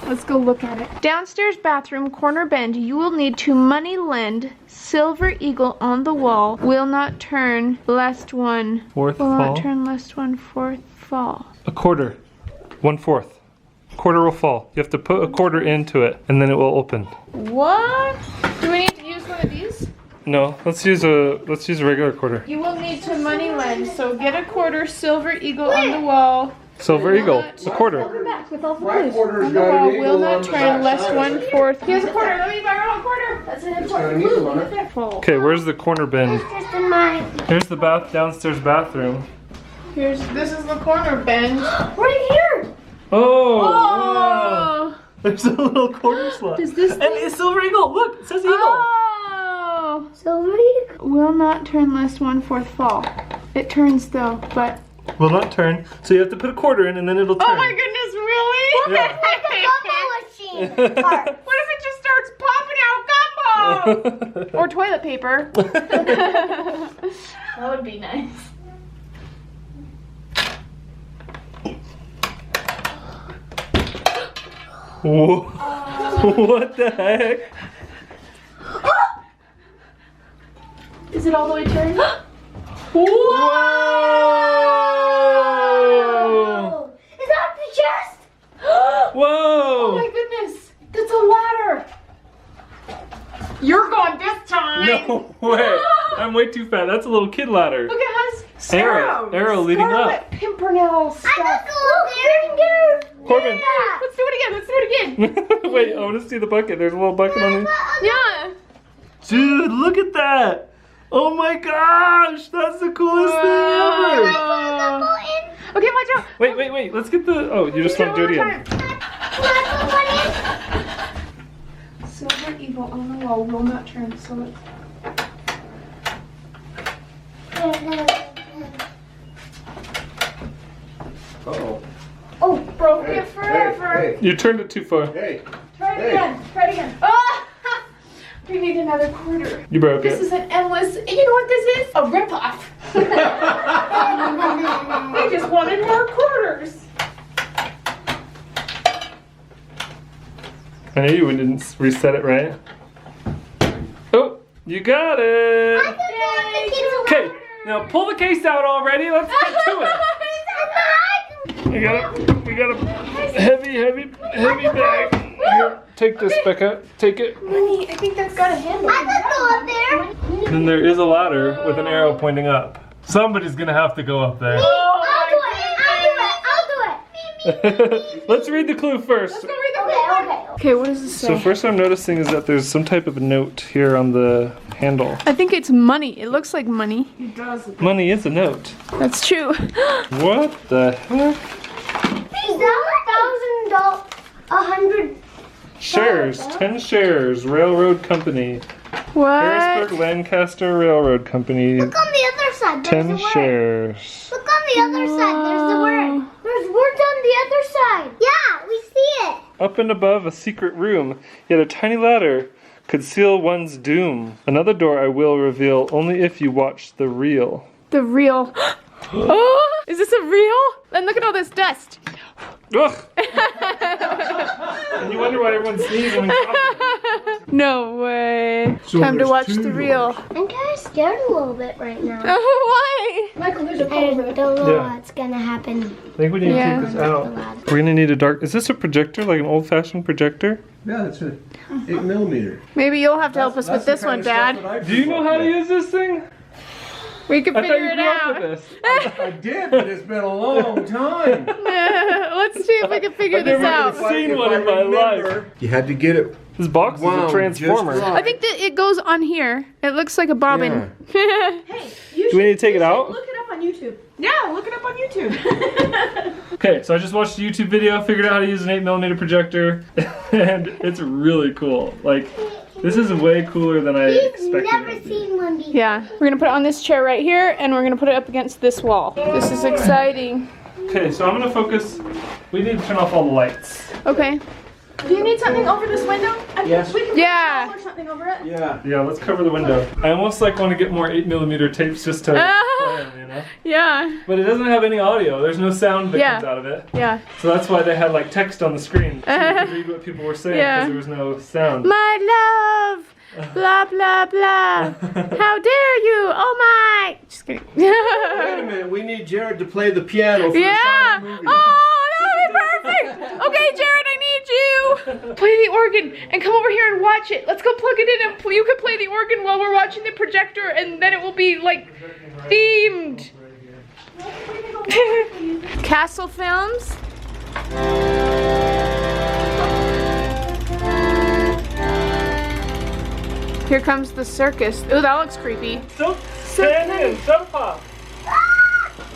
Let's go look at it. Downstairs bathroom, corner bend. You will need to money lend. Silver eagle on the wall. Will not turn lest one. Fourth Will fall. not turn lest one fourth fall. A quarter. 1/4. Quarter will fall. You have to put a quarter into it, and then it will open. What? Do we need to use one of these? No, let's use a regular quarter. You will need to money lend. So get a quarter. Silver eagle on the wall. Silver eagle. A quarter. Back with all the clues. On the wall will not turn lest 1/4. Here's a quarter. Let me buy my own quarter. That's an important clue. Okay, where's the corner bend? just in my Here's the downstairs bathroom. This is the corner bend. right here. Oh! Wow. Oh. There's a little quarter slot. Is this And it's silver eagle. Look, it says eagle. Oh. So ready? Will not turn lest 1/4 fall. It turns though, but. Will not turn. So you have to put a quarter in, and then it'll turn. Oh my goodness, really? Yeah. Gumball machine. What if it just starts popping out gumbo? Or toilet paper. That would be nice. Whoa. What the heck? Is it all the way turned? Whoa! Is that the chest? Oh Whoa! my goodness, that's a ladder. You're going this time. No way! I'm way too fat. That's a little kid ladder. Look, it has Arrow leading up. Scarlet Pimpernel I stuff. could go there and get her. Corbin. Let's do it again. Let's do it again. Wait, I want to see the bucket. There's a little bucket on there. Yeah. Dude, look at that! Oh my gosh! That's the coolest thing ever! Okay, watch out. Wait. Let's get the. Oh, you just want to do it again. Silver eagle on the wall will not turn, so let's. Uh-oh. Oh, broke it forever. Hey, You turned it too far. hey. Try it again. Try it again. Oh! We need another quarter. You broke This it. is an endless. You know what this is? A ripoff. We just wanted more quarters. I knew you didn't reset it right. Oh, you got it! Okay, now pull the case out already. Let's get to it. We got a heavy bag. Here, take this, Becca. Take it. Honey, I think that's got a handle. I could go up there. Then there is a ladder with an arrow pointing up. Somebody's gonna have to go up there. Oh, I'll do it. Let's read the clue first. Okay, what does this say? So first I'm noticing is that there's some type of a note here on the handle. I think it's money. It looks like money. Money is a note. That's true. What the heck? Is that $1,000? 100. Shares, 10 shares, railroad company. What? Harrisburg Lancaster Railroad Company, Look on the other side. There's 10 a word. shares. Look on the other side. There's the word. There's words on the other side. Yeah, we see it. Up and above a secret room, yet a tiny ladder could seal one's doom. Another door I will reveal only if you watch the reel. The real. Oh, is this a real? And look at all this dust. Ugh! And you wonder why everyone's sneezing. No way. Time to watch the reel. I'm kind of scared a little bit right now. Why? Michael, there's a I don't know Yeah. what's gonna happen. I think we need to Yeah. take this out. We're gonna need a dark. Is this a projector, like an old-fashioned projector? Yeah, that's an 8mm. Maybe you'll have to help us with this one, Dad. Do you know how to use this thing? We can I thought figure you it grew up out. with this. I did, but it's been a long time. Let's see if we can figure this out. Seen one in my life. You had to get it. This box is a wound transformer. just right. I think that it goes on here. It looks like a bobbin. Hey, you Do we need to take you it out? should Look it up on YouTube. Yeah, look it up on YouTube. Okay, so I just watched a YouTube video, figured out how to use an 8mm projector, and it's really cool. Like, this is way cooler than I He's expected never it to be. seen one before. Yeah, we're gonna put it on this chair right here, and we're gonna put it up against this wall. This is exciting. Okay, so I'm gonna focus. We need to turn off all the lights. Okay. Do you need something over this window? Yes. We can put Yeah. a shawl or something over it. Yeah. Yeah, let's cover the window. I almost like want to get more 8mm tapes just to play them, you know? Yeah. But it doesn't have any audio. There's no sound that Yeah. comes out of it. Yeah. So that's why they had like text on the screen so you could read what people were saying because Yeah. there was no sound. My love. Blah blah blah. How dare you? Oh my. Just kidding. Wait a minute, we need Jared to play the piano for Yeah. the silent movie. Oh, that would be perfect. Okay, Jared, I need you. Play the organ and come over here and watch it. Let's go plug it in and you can play the organ while we're watching the projector, and then it will be like themed. Castle Films. Here comes the circus. Ooh, that looks creepy. Silk candy and soda pop.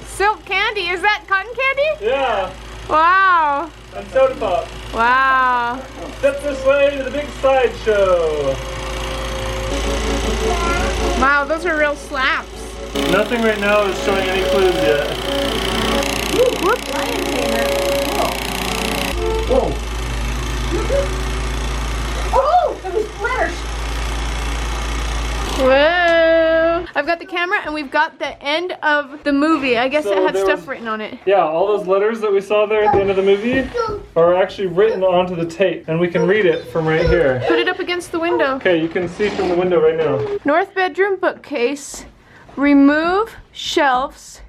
Silk candy. Is that cotton candy? Yeah, Wow. and soda pop. Wow. Step this way to the big sideshow. Wow, those are real slaps. Nothing right now is showing any clues yet. Whoa. Oh, it was splatters. Whoa. I've got the camera and we've got the end of the movie. I guess So it had there stuff was- written on it. Yeah, all those letters that we saw there at the end of the movie are actually written onto the tape, and we can read it from right here. Put it up against the window. Okay, you can see from the window right now. North bedroom bookcase. Remove shelves.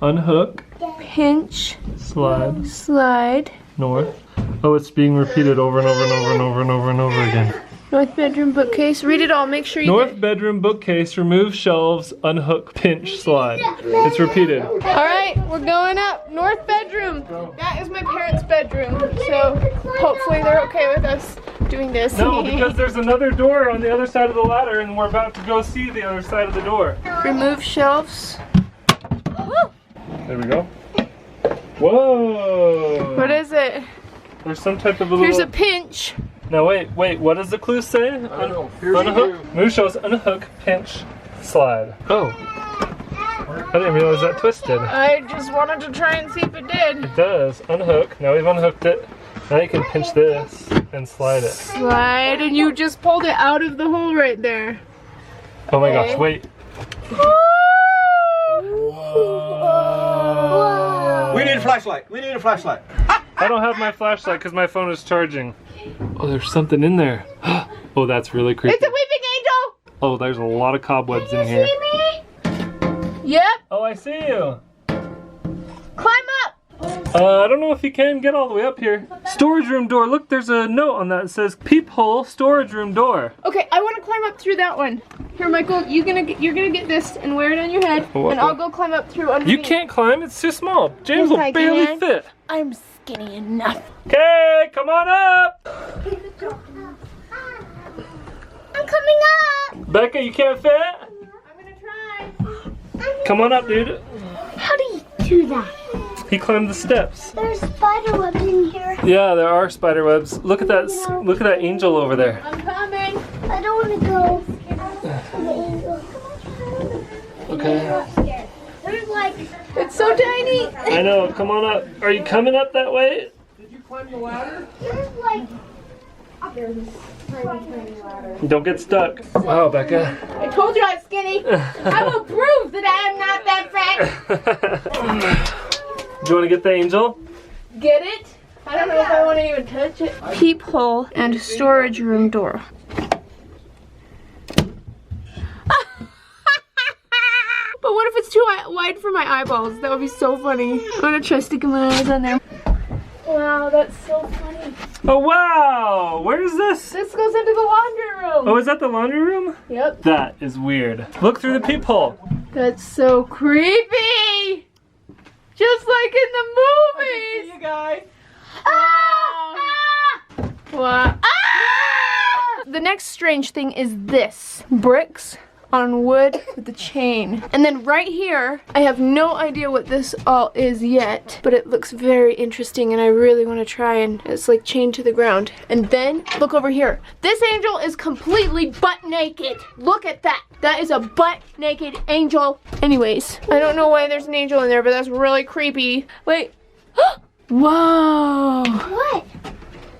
Unhook, Pinch. slide, Slide. north. Oh, it's being repeated over and over and over and over and over and over again. North bedroom bookcase. Read it all. Make sure you North bedroom bookcase, remove shelves, unhook, pinch, slide. It's repeated. All right, we're going up. North bedroom. That is my parents' bedroom. So hopefully they're okay with us doing this. No, because there's another door on the other side of the ladder, and we're about to go see the other side of the door. Remove shelves. Woo! There we go. Whoa! What is it? There's some type of a little... Here's a pinch. No, wait. What does the clue say? Unhook. Move shelves, unhook, pinch, slide. Oh. I didn't realize that twisted. I just wanted to try and see if it did. It does. Unhook. Now we've unhooked it. Now you can pinch this and slide it. Slide, and you just pulled it out of the hole right there. Oh my gosh, wait. We need a flashlight. We need a flashlight. I don't have my flashlight because my phone is charging. Oh, there's something in there. Oh, that's really creepy. It's a weeping angel! Oh, there's a lot of cobwebs in here. Yep. Oh, I see you. Climb up. I don't know if you can get all the way up here. Storage room door. Look, there's a note on that that says peephole storage room door. Okay, I want to climb up through that one. Here, Michael, you're gonna get this and wear it on your head, What- and I'll go climb up through underneath. You can't climb. It's too small. James will Yes, I barely can. fit. I'm skinny enough. Okay, come on up. I'm coming up. Becca, you can't fit? I'm gonna try. Come on up, dude. How do you do that? He climbed the steps. There's spider webs in here. Yeah, there are spider webs. Look at that. Look at that angel over there. I'm coming. I don't want to go. Okay. There's like It's so tiny. I know. Come on up. Are you coming up that way? there's like Don't get stuck. Wow, Becca. I told you I'm skinny. I will prove that I am not that fat. Do you want to get the angel? Get it? I don't know if I want to even touch it. Peephole and storage room door. But what if it's too wide for my eyeballs? That would be so funny. I'm gonna try sticking my eyes on there. Wow, that's so funny. Oh, wow. Where is this? This goes into the laundry room. Oh, is that the laundry room? Yep. That is weird. Look through the peephole. That's so creepy! Just like in the movies! You guys. What? Ah! The next strange thing is this. Bricks on wood with the chain. And then right here, I have no idea what this all is yet, but it looks very interesting and I really want to try, and it's like chained to the ground. And then, look over here. This angel is completely butt naked. Look at that. That is a butt naked angel. Anyways, I don't know why there's an angel in there, but that's really creepy. Wait. Whoa. What?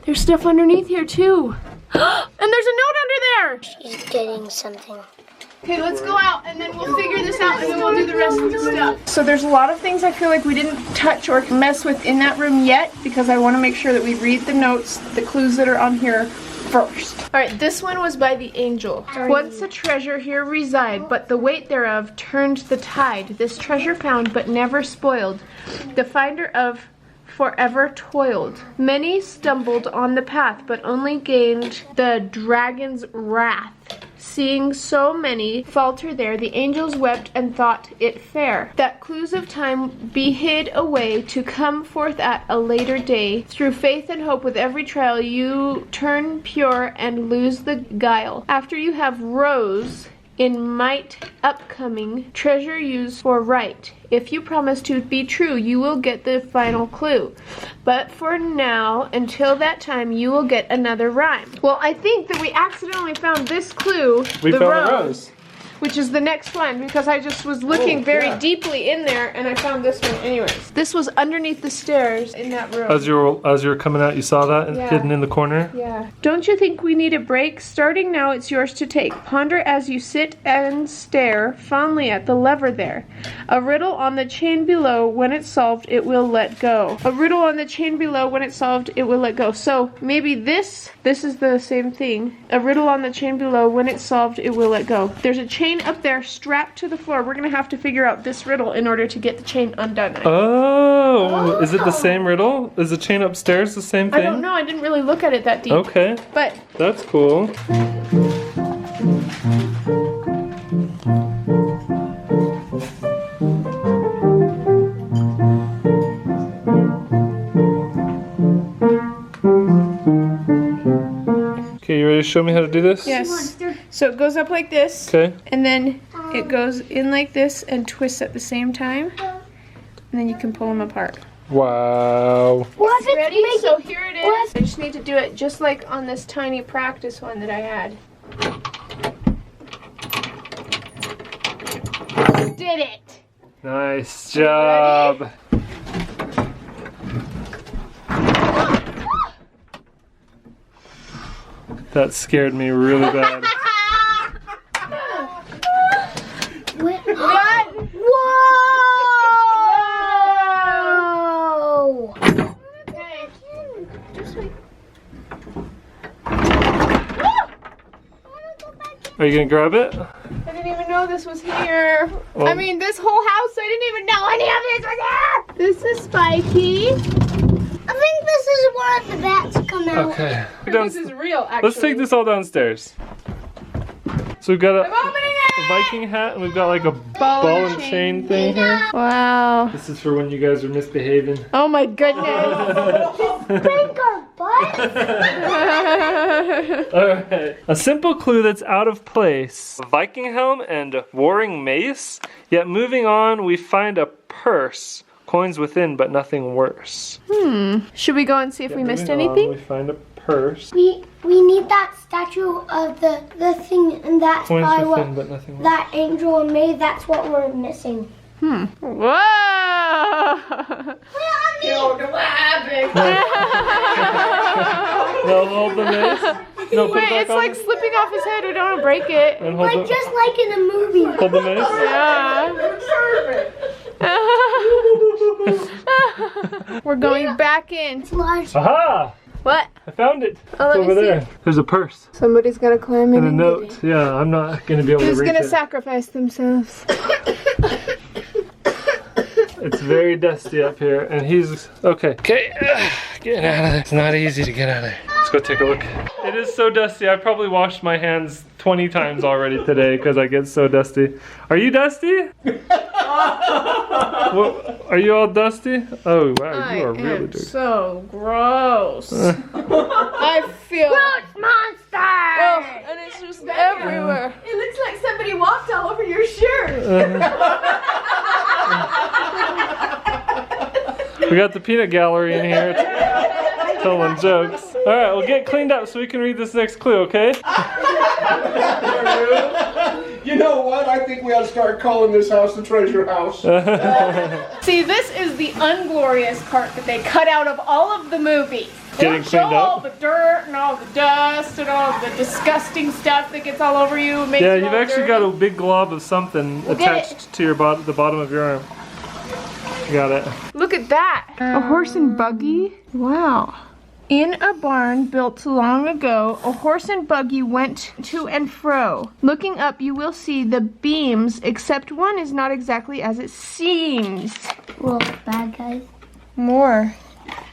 There's stuff underneath here too. And there's a note under there. She's getting something. Okay, let's go out and then we'll figure this out and then we'll do the rest of the stuff. So there's a lot of things I feel like we didn't touch or mess with in that room yet because I want to make sure that we read the notes, the clues that are on here first. All right, this one was by the angel. Once a treasure here reside, but the weight thereof turned the tide. This treasure found but never spoiled. The finder of forever toiled. Many stumbled on the path, but only gained the dragon's wrath. Seeing so many falter there, the angels wept and thought it fair that clues of time be hid away to come forth at a later day. Through faith and hope with every trial you turn pure and lose the guile. After you have rose in might upcoming, treasure used for right. If you promise to be true, you will get the final clue. But for now, until that time, you will get another rhyme. Well, I think that we accidentally found this clue, We found the rose. which is the next one, because I just was looking very deeply in there and I found this one anyways. This was underneath the stairs in that room. As you were coming out, you saw that Yeah. hidden in the corner? Yeah. Don't you think we need a break? Starting now, it's yours to take. Ponder as you sit and stare fondly at the lever there. A riddle on the chain below, when it's solved, it will let go. A riddle on the chain below, when it's solved, it will let go. So maybe this is the same thing. A riddle on the chain below, when it's solved, it will let go. There's a chain up there strapped to the floor. We're gonna have to figure out this riddle in order to get the chain undone. Oh, is it the same riddle? Is the chain upstairs the same thing? I don't know. I didn't really look at it that deep. Okay, But that's cool. Okay, you ready to show me how to do this? yes. So it goes up like this. Okay. And then it goes in like this and twists at the same time. And then you can pull them apart. Wow. What if Ready? it's So here it is. What? I just need to do it just like on this tiny practice one that I had. Did it! Nice job. That scared me really bad. What? What? Whoa! Okay. Are you gonna grab it? I didn't even know this was here. Well- I mean, this whole house, I didn't even know any of this was here. This is Spiky. I think this is where the bats come out. Okay. This is real, actually. Let's take this all downstairs. So we've got I'm a opening it! Viking hat and we've got like a ball and chain thing here. Wow. This is for when you guys are misbehaving. Oh my goodness. Spank our butt? Alright. A simple clue that's out of place. A Viking helm and warring mace. Yet moving on, we find a purse. Coins within, but nothing worse. Should we go and see if we missed Moving on, anything? we find a purse. We need that statue of the thing, and that's Coins probably within, what but nothing worse. that angel made. That's what we're missing. Whoa! No, hold the mace. No, put it Wait, back it's on. like slipping off his head. We don't want to break it. And hold Like the, just like in a movie. hold the mace. Yeah. We're going back in. It's large. Aha! What? I found it. Oh, let It's me over see. there. There's a purse Somebody's gonna climb in and a and get note. it. Yeah, I'm not gonna be able Who's to reach gonna it. sacrifice themselves? It's very dusty up here, and he's okay. Okay, getting out of there. It's not easy to get out of there. Let's go take a look. It is so dusty. I've probably washed my hands 20 times already today because I get so dusty. Are you dusty? What, are you all dusty? Oh wow, you are really dirty. So gross. I feel Gross monster! oh, and it's just everywhere. It looks like somebody walked all over your shirt. We got the peanut gallery in here telling jokes. All right, we'll get cleaned up so we can read this next clue, okay? You know what? I think we ought to start calling this house the treasure house. See, this is the unglorious part that they cut out of all of the movies. They Getting don't show cleaned up. all the dirt and all the dust and all the disgusting stuff that gets all over you. And makes Yeah, you you've all actually dirty. got a big glob of something get attached to your the bottom of your arm. You got it. Look at that. A horse and buggy? Wow. In a barn built long ago, a horse and buggy went to and fro. Looking up, you will see the beams, except one is not exactly as it seems. Well, bad guys. More.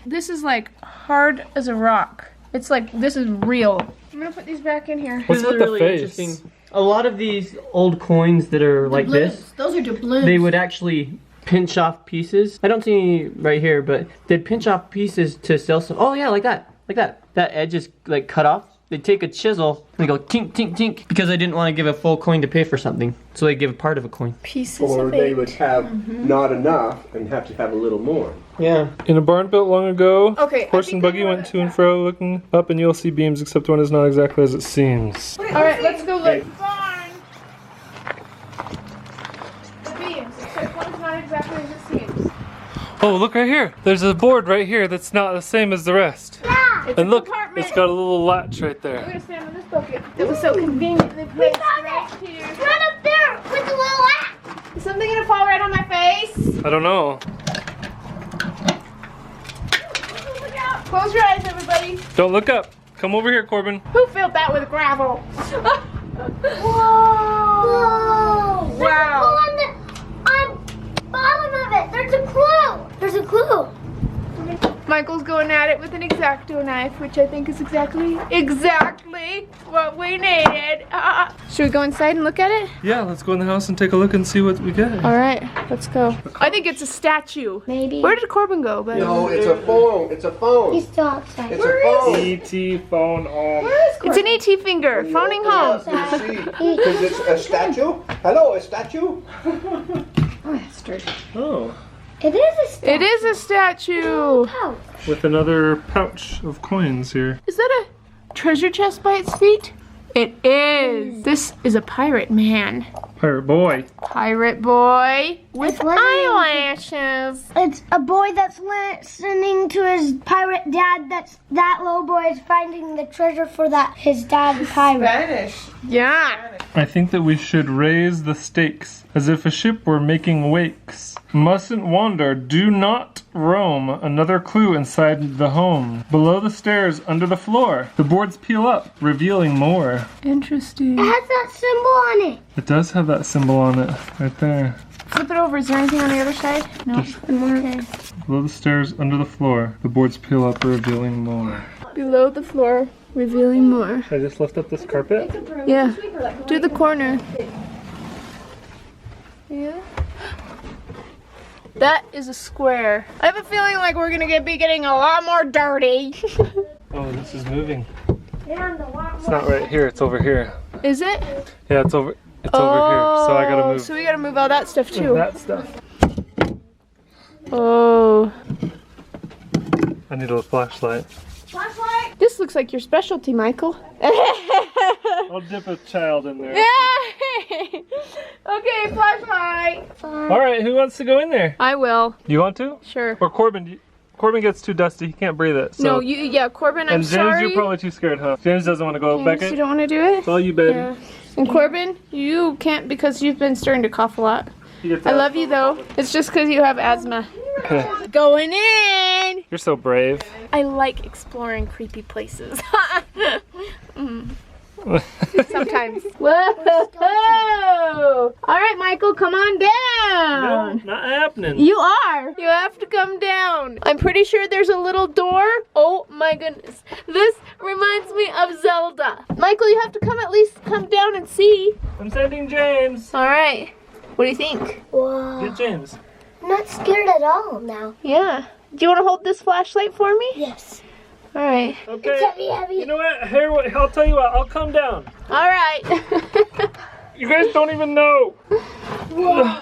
This is like hard as a rock. It's like, this is real. I'm gonna put these back in here. What's This with is the really face? interesting. A lot of these old coins that are like this, Those are doubloons. they would actually pinch off pieces. I don't see any right here, but they'd pinch off pieces to sell some. Oh yeah, like that. Like that. That edge is like cut off. They take a chisel and they go tink, tink, tink because they didn't want to give a full coin to pay for something. So they give a part of a coin. Pieces Or of they it. would have not enough and have to have a little more. Yeah. In a barn built long ago, Okay, I horse think and I buggy know went what- to and fro, looking up, and you'll see beams, except one is not exactly as it seems. Alright, let's go look. Barn. The beams, except one's not exactly as it seems. Oh, look right here. There's a board right here that's not the same as the rest. It's And a look, compartment. it's got a little latch right We're there. gonna stand on this bucket. It was so conveniently placed right here. Right up there with the little axe. Is something gonna fall right on my face? I don't know. Look out. Close your eyes, everybody. Don't look up. Come over here, Corbin. Who filled that with gravel? Whoa! Wow. On bottom of it, there's a clue. There's a clue. Michael's going at it with an X-Acto knife, which I think is exactly what we needed. Should we go inside and look at it? Yeah, let's go in the house and take a look and see what we get. All right, let's go. I think it's a statue. Maybe. Where did Corbin go? But No, it's a phone. It's a phone. He's still outside. It's a phone. E.T. phone home. it's an ET finger, phoning home. Because it's a statue. Hello, a statue. Oh, It is a statue. It is a statue. Oh, with another pouch of coins here. Is that a treasure chest by its feet? It is. This is a pirate man. Pirate boy. Pirate boy with It's what it is. eyelashes. it's a boy that's listening to his pirate dad. That little boy is finding the treasure for his dad, the pirate. Yeah. I think that we should raise the stakes as if a ship were making wakes. Mustn't wander, do not roam. Another clue inside the home. Below the stairs, under the floor. The boards peel up, revealing more. Interesting. It has that symbol on it. It does have that symbol on it, right there. Flip it over. Is there anything on the other side? No. Okay. Below the stairs, under the floor. The boards peel up, revealing more. Below the floor, revealing more. Should I just lift up this carpet? Yeah. Do the corner. Yeah. That is a square. I have a feeling like we're gonna be getting a lot more dirty. Oh, this is moving. It's not right here, it's over here. Is it? Yeah, it's over here. So I gotta move So we gotta move all that stuff too. that stuff. Oh. I need a flashlight. This looks like your specialty, Michael. I'll dip a child in there. Yay! Okay, flashlight. Alright, who wants to go in there? I will. You want to? Sure. Or Corbin? Corbin gets too dusty, he can't breathe it. So. No, yeah, Corbin, I'm and James, sorry. you're probably too scared, huh? James doesn't want to go. James, Becca, you don't want to do it? it's all you, baby. Yeah. And Corbin, you can't because you've been starting to cough a lot. He gets I out. love you though. It's just because you have asthma. Okay. Going in! You're so brave. I like exploring creepy places. Sometimes. Whoa! Alright, Michael, come on No, down. not happening. You are. You have to come down. I'm pretty sure there's a little door. Oh my goodness. This Reminds me of Zelda. Michael, you have to at least come down and see. I'm sending James. All right. What do you think? Whoa. Get James. I'm not scared at all now. Yeah. Do you want to hold this flashlight for me? Yes. All right. Okay. It's heavy, heavy. You know what? Here, I'll tell you what. I'll come down. All right. You guys don't even know. Whoa.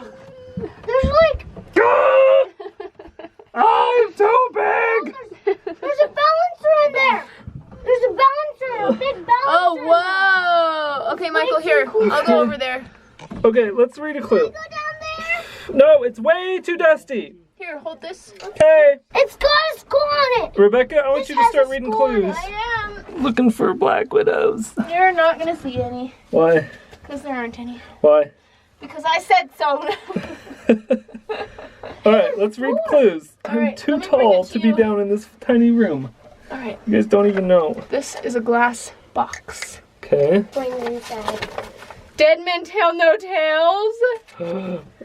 There's like, Oh, I'm too big. there's a balancer in there. There's a balancer, a big balancer. Oh, whoa. Okay, Michael, here. I'll go over there. Okay, let's read a clue. Go down there. No, it's way too dusty. Here, hold this. Hey, It's got a skull on it. Rebecca, I want you to has start a reading skull on it. clues. I am. Looking for black widows. You're not going to see any. Why? Because there aren't any. Why? Because I said so. All right, let's read clues. I'm right, too let me bring tall it to to be you. down in this tiny room. All right. You guys don't even know. This is a glass box. Okay. Bring it inside. Dead men tell no tales.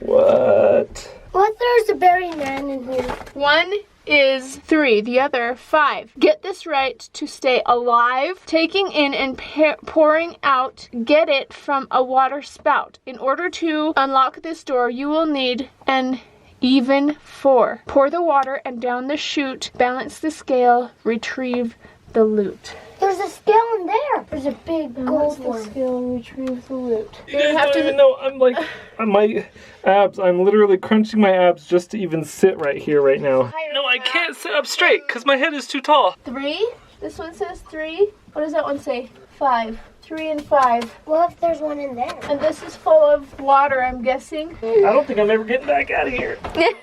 What? What if there's a buried man in here? One is 3, the other 5. Get this right to stay alive. Taking in and pouring out, get it from a water spout. In order to unlock this door, you will need an even 4. Pour the water and down the chute, balance the scale, retrieve the loot. There's a scale in there. There's a big gold one. Scale, retrieve the loot. You guys don't even know. I'm like, on my abs, I'm literally crunching my abs just to even sit right here right now. No, I can't sit up straight because my head is too tall. 3. This one says 3. What does that one say? 5. 3 and 5. What if there's one in there? And this is full of water, I'm guessing. I don't think I'm ever getting back out of here. I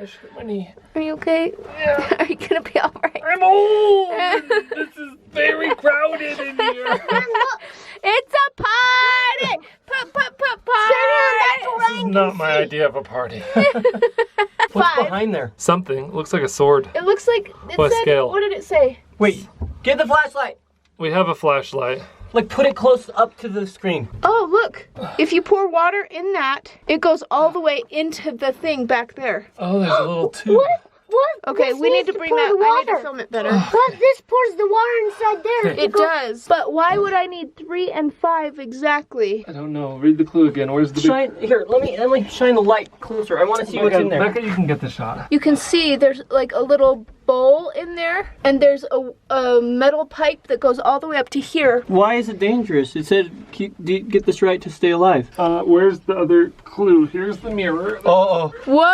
just hurt my knee. Are you okay? Yeah. Are you gonna be alright? I'm old. This is very crowded in here. It's a party! Party! This is not my idea of a party. What's 5. behind there? Something looks like a sword. It looks like it What said, scale? What did it say? Wait, get the flashlight. We have a flashlight. Like, put it close up to the screen. Oh, look. If you pour water in that, it goes all the way into the thing back there. Oh, there's a little tube. What? Okay, This we need needs to bring pour that. the I need to water. film it better. But this pours the water inside there. It does. But why would I need 3 and 5 exactly? I don't know. Read the clue again. Where's the big... Shine here. Let me shine the light closer. I want to see what's in there. Becca, you can get the shot. You can see there's like a little bowl in there, and there's a metal pipe that goes all the way up to here. Why is it dangerous? It said get this right to stay alive. Where's the other clue? Here's the mirror. Oh. Whoa!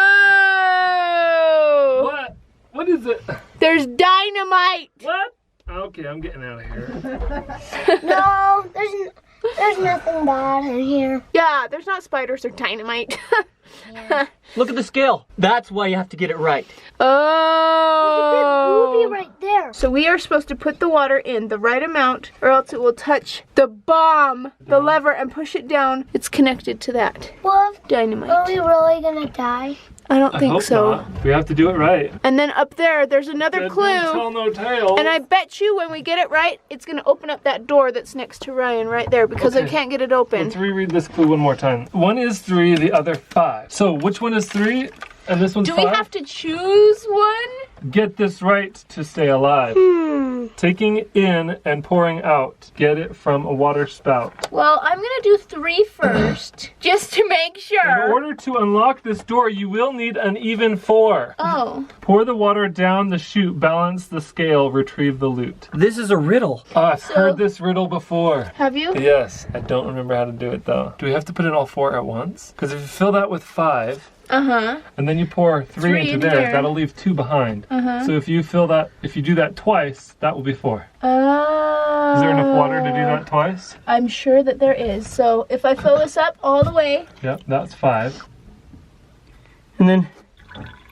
What? What is it? There's dynamite! What? Okay, I'm getting out of here. No, there's nothing bad in here. Yeah, there's not spiders or dynamite. Look at the scale. That's why you have to get it right. Oh! Ruby right there. So we are supposed to put the water in the right amount, or else it will touch the bomb, the lever, and push it down. It's connected to that What? Are dynamite. we really gonna die? I don't think hope so. not. We have to do it right. And then up there's another Dead clue. men tell no tales. And I bet you when we get it right, it's gonna open up that door that's next to Ryan right there because I Okay. can't get it open. Let's reread this clue one more time. One is 3, the other 5. So which one is 3 and this one's Do 5? we have to choose one? Get this right to stay alive. Taking in and pouring out. Get it from a water spout. Well, I'm gonna do 3 first, just to make In sure. order to unlock this door, you will need an even 4. Oh. Pour the water down the chute, balance the scale, retrieve the loot. This is a riddle. I've heard this riddle before. Have you? Yes, I don't remember how to do it though. Do we have to put in all 4 at once? Because if you fill that with 5, Uh-huh. and then you pour 3 3 into in there, there. that'll leave 2 behind. So if you do that twice, that will be 4. Oh. Is there enough water to do that twice? I'm sure that there is. So if I fill this up all the way, Yep, that's 5. And then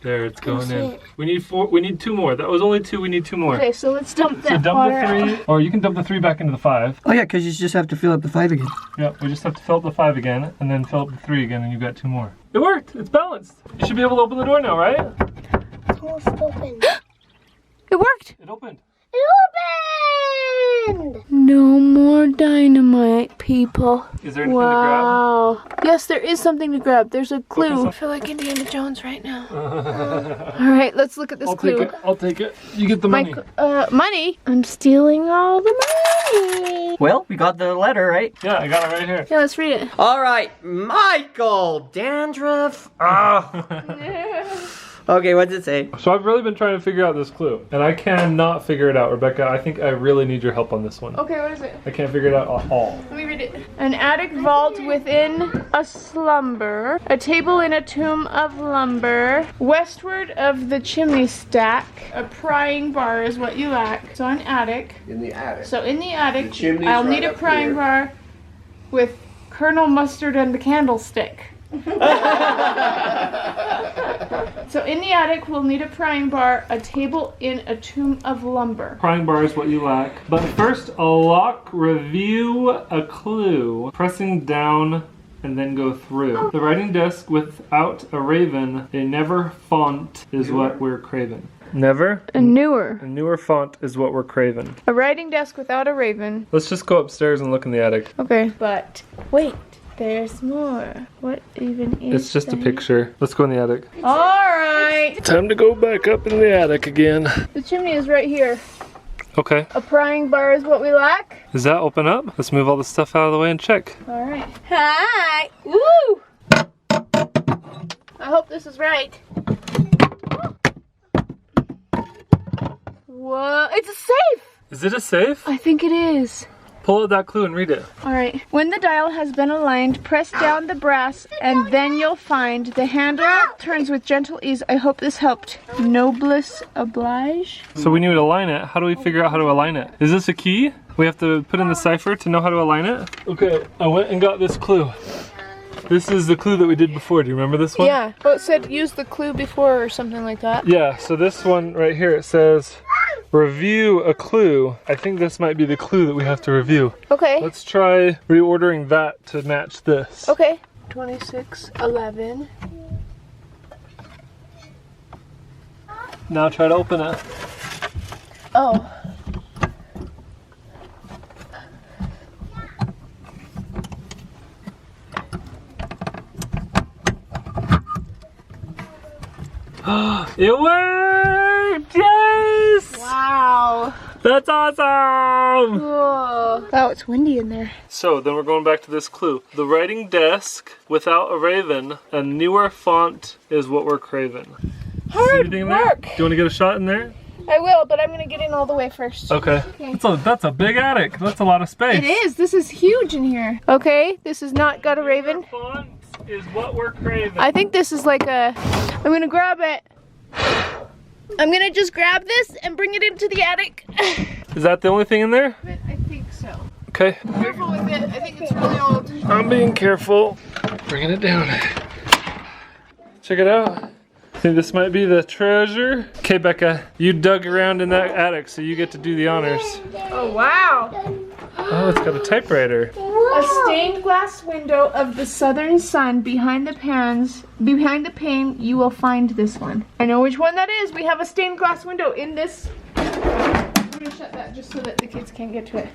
There, it's going in. We need 4. We need 2 more. That was only 2. We need 2 more. okay, so let's dump So that dump water the out. 3, or you can dump the 3 back into the 5. Oh yeah, because you just have to fill up the 5 again. Yep, we just have to fill up the 5 again, and then fill up the 3 again, and you've got 2 more. It worked. It's balanced. You should be able to open the door now, right? It's almost open. It worked. It opened. It opened! happened? No more dynamite, people. Is there anything Wow. Yes, there is something to grab. There's a clue. some- I feel like Indiana Jones right now. All right, let's look at this I'll clue. take it. I'll take it. You get the money. Money? I'm stealing all the money. Well, we got the letter, right? Yeah, I got it right here. Yeah, let's read it. All right, Michael Dandruff. Ah. Okay, what does it say? So I've really been trying to figure out this clue, and I cannot figure it out, Rebecca. I think I really need your help on this one. Okay, what is it? I can't figure it out at all. Let me read it. An attic vault within a slumber, a table in a tomb of lumber, westward of the chimney stack, a prying bar is what you lack. So an attic. In the attic. So in the attic, The chimney's I'll right need a up prying here. bar with Colonel Mustard and the candlestick. So in the attic, we'll need a prying bar, a table in a tomb of lumber. Prying bar is what you lack. But first, a lock, review, a clue. Pressing down and then go through. The writing desk without a raven, a never font is what we're craving. Never? A newer. A newer font is what we're craving. A writing desk without a raven. Let's just go upstairs and look in the attic. Okay. But wait, there's more. What even is It's just a that? picture. Let's go in the attic. All right. Time to go back up in the attic again. The chimney is right here. Okay. A prying bar is what we lack. Does that open up? Let's move all the stuff out of the way and check. All right. Hi. Woo! I hope this is right. Whoa! It's a safe. Is it a safe? I think it is. Pull out that clue and read it. All right. When the dial has been aligned, press down the brass, and then you'll find the handle turns with gentle ease. I hope this helped. Noblesse oblige. So we need to align it. How do we figure out how to align it? Is this a key? We have to put in the cipher to know how to align it? Okay, I went and got this clue. This is the clue that we did before. Do you remember this one? Yeah. Well, it said use the clue before or something like that. Yeah, so this one right here, it says review a clue. I think this might be the clue that we have to review. Okay. Let's try reordering that to match this. Okay. 2611. Now try to open it. Oh. It worked! Yes! Wow. That's awesome! Cool. Wow, it's windy in there. So then we're going back to this clue. The writing desk without a raven, a newer font is what we're craving. See Hard anything in there? work. Do you want to get a shot in there? I will, but I'm gonna get in all the way first. Okay. That's a big attic. That's a lot of space. It is. This is huge in here. Okay, this has not got a raven. Font is what we're craving. I think this is like a. I'm gonna grab it. I'm gonna just grab this and bring it into the attic. Is that the only thing in there? I think so. Okay. Careful with it. I think it's really old. I'm being careful. Bringing it down. Check it out. I think this might be the treasure. Okay, Becca, you dug around in that attic, so you get to do the honors. Oh wow! Oh, it's got a typewriter. A stained glass window of the southern sun behind the pane, you will find this one. I know which one that is. We have a stained glass window in this. I'm gonna shut that just so that the kids can't get to it.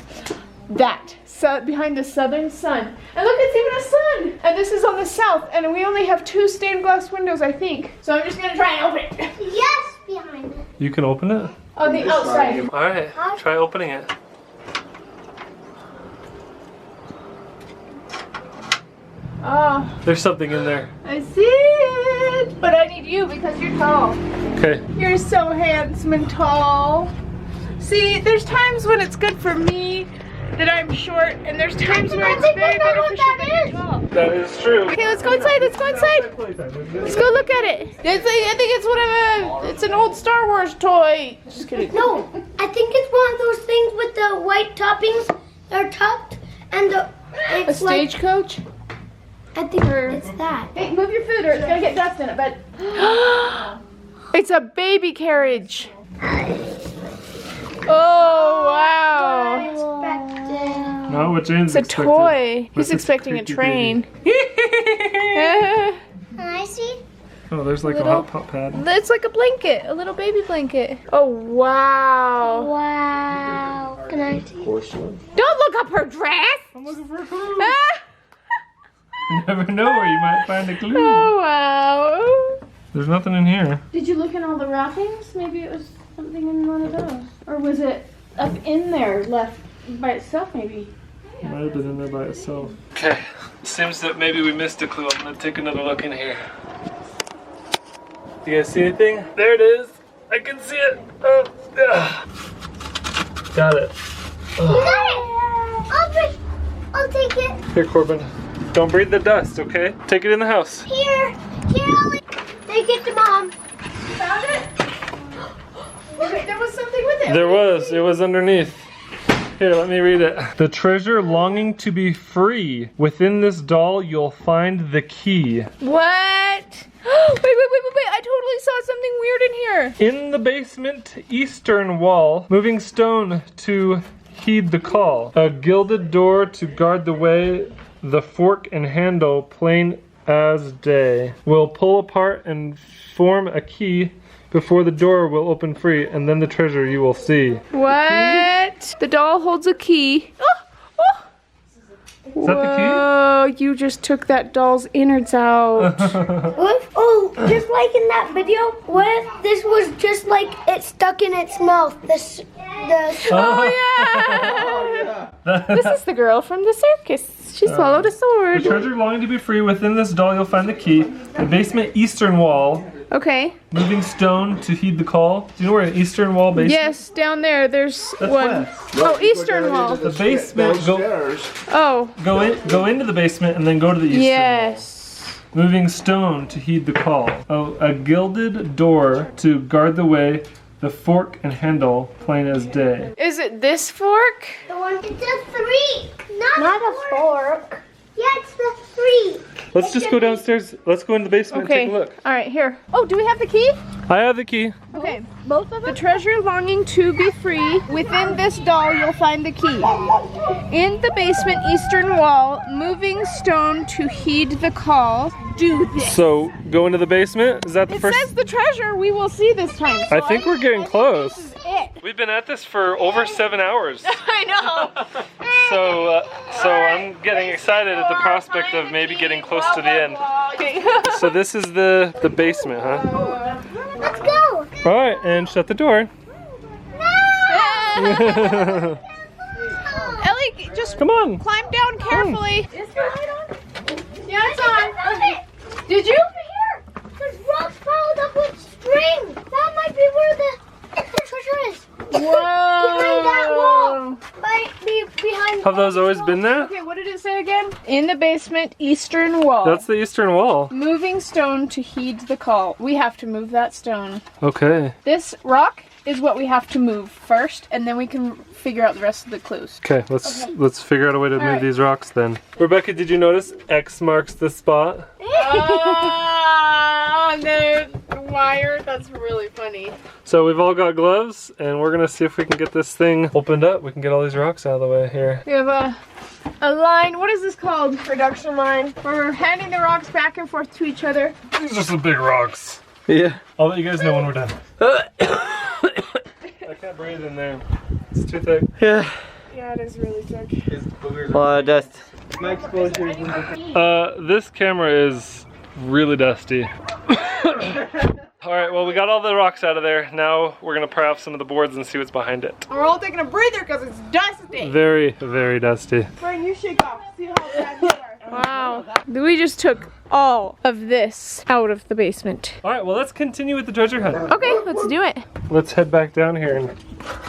That. So behind the southern sun. And look, it's even a sun! And this is on the south, and we only have 2 stained glass windows, I think. So I'm just gonna try and open it. Yes, behind it. You can open it? On the outside. Alright, try opening it. Oh, There's something in there. I see it! But I need you because you're tall. Okay. You're so handsome and tall. See, there's times when it's good for me that I'm short, and there's times where it's very beneficial that you're tall. That is true. Okay, let's go inside. Let's go inside. Let's go look at it. It's like, I think it's one of it's an old Star Wars toy. Just kidding. No, I think it's one of those things with the white toppings that are tucked and the. A It's like, stagecoach. I think it's that. Hey, move your food or it's gonna get dust in it. But it's a baby carriage. Oh wow! Expected. No, what Jane's It's a toy. He's What's this expecting a creaky train. Can I see? Oh, there's like Little- a hot pot pad. It's like a blanket, a little baby blanket. Oh wow! Wow. nice. Porcelain. Don't look up her dress. I'm looking for a clue. Ah. You never know where you might find a clue. Oh wow. There's nothing in here. Did you look in all the wrappings? Maybe it was something in one of those. Or was it up in there, left by itself maybe? Might have been in there by itself. Okay, seems that maybe we missed a clue. I'm gonna take another look in here. Do you guys see anything? There it is. I can see it. Oh, got it. I'll take it. Here, Corbin. Don't breathe the dust, okay? Take it in the house. Here, I'll take it to Mom. Found it? Okay, there was something with it. There was. It was underneath. Here, let me read it. The treasure longing to be free. Within this doll, you'll find the key. What? Wait. I totally saw something weird in here. In the basement eastern wall, moving stone to heed the call. A gilded door to guard the way. The fork and handle plain as day. Will pull apart and form a key. Before the door will open free, and then the treasure you will see. What? The doll holds a key. Oh. Is that the key? Whoa, you just took that doll's innards out. What if, just like in that video, what if this was just like it stuck in its mouth? Oh yeah! This is the girl from the circus. She swallowed a The sword. treasure longing to be free. Within this doll you'll find the key. The basement eastern wall. Okay. Moving stone to heed the call. Do you know where an eastern wall basement? Yes, down there. There's That's one. west. Oh, eastern wall. The basement. Oh. Go into the basement and then go to the eastern Yes. wall. Moving stone to heed the call. A gilded door to guard the way. The fork and handle plain as day. Is it this fork? The one. It's a three, not a fork. Yeah, it's the three. Let's just go downstairs. Let's go into the basement Okay. and take a look. All right, here. Oh, do we have the key? I have the key. Okay. Both of them? The treasure longing to be free. Within this doll, you'll find the key. In the basement eastern wall, moving stone to heed the call. Do this. So, go into the basement? Is that the It first? says the treasure we will see this time. I think we're getting close. This is it. We've been at this for over 7 hours. I know. So I'm getting excited at the prospect of maybe getting close to the end. Okay. So this is the basement, huh? Let's go. All right, and shut the door. Ellie, just Come on. climb down carefully. Is the light on? Yeah, it's on. Did you? There's rocks piled up with string. That might be where the treasure is. Whoa. Behind that wall. Behind. Have those always been there? Okay, what did it say again? In the basement, eastern wall. That's the eastern wall. Moving stone to heed the call. We have to move that stone. Okay. This rock is what we have to move first, and then we can figure out the rest of the clues. Okay, let's figure out a way to move right. these rocks then. Rebecca, did you notice X marks the spot? Oh, the wire. That's really funny. So we've all got gloves, and we're gonna see if we can get this thing opened up. We can get all these rocks out of the way here. We have a line. What is this called? Production line. We're handing the rocks back and forth to each other. These are some big rocks. Yeah. I'll let you guys know when we're done. I can't breathe in there. It's too thick. Yeah. Yeah, it is really thick. A lot of dust. My exposure is This camera is really dusty. Alright, well we got all the rocks out of there. Now we're gonna pry off some of the boards and see what's behind it. We're all taking a breather because it's dusty. Very, very dusty. Brian, you shake off. See how bad you are. Wow. We just took all of this out of the basement. Alright, well let's continue with the treasure hunt. Okay, let's do it. Let's head back down here and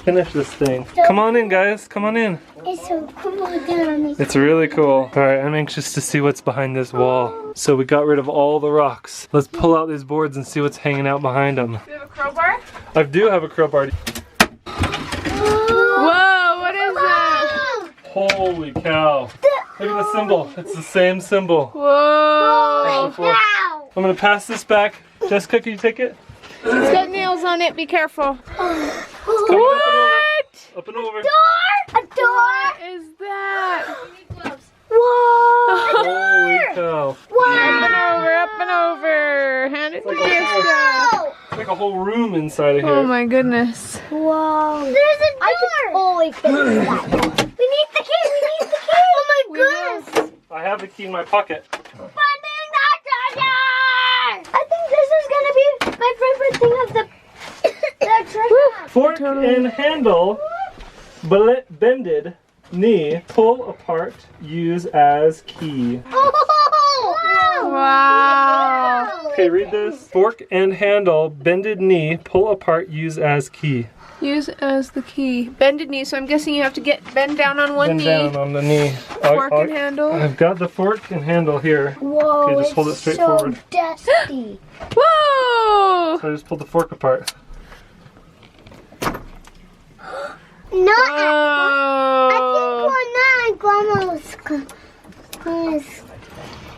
finish this thing. Come on in, guys. Come on in. It's so cool down. It's really cool. Alright, I'm anxious to see what's behind this wall. So we got rid of all the rocks. Let's pull out these boards and see what's hanging out behind them. Do you have a crowbar? I do have a crowbar. Whoa, what is that? Holy cow. Look at the symbol. It's the same symbol. Whoa. I'm gonna pass this back. Jessica, can you take it? It's got nails on it. Be careful. What? Up and over. A door. What is that? Whoa. Holy cow. Up and over. Hand it to Jessica. It's like a whole room inside of here. Oh my goodness. Whoa. There's a door. totally fit in that door. We need the key. We need the key. Oh my goodness. I have the key in my pocket. Finding that treasure. I think this is gonna be my favorite thing of the treasure. Fork and handle, bended knee, pull apart, use as key. Oh, Wow. Okay, read this. Fork and handle, bended knee, pull apart, use as key. Use as the key. Bended knee, so I'm guessing you have to bend down on one Bend knee. down on the knee. Fork and handle. I've got the fork and handle here. Whoa, Okay, just hold it straight so forward. dusty. Whoa! So I just pulled the fork apart. Not Whoa! I think we're not at Grandma's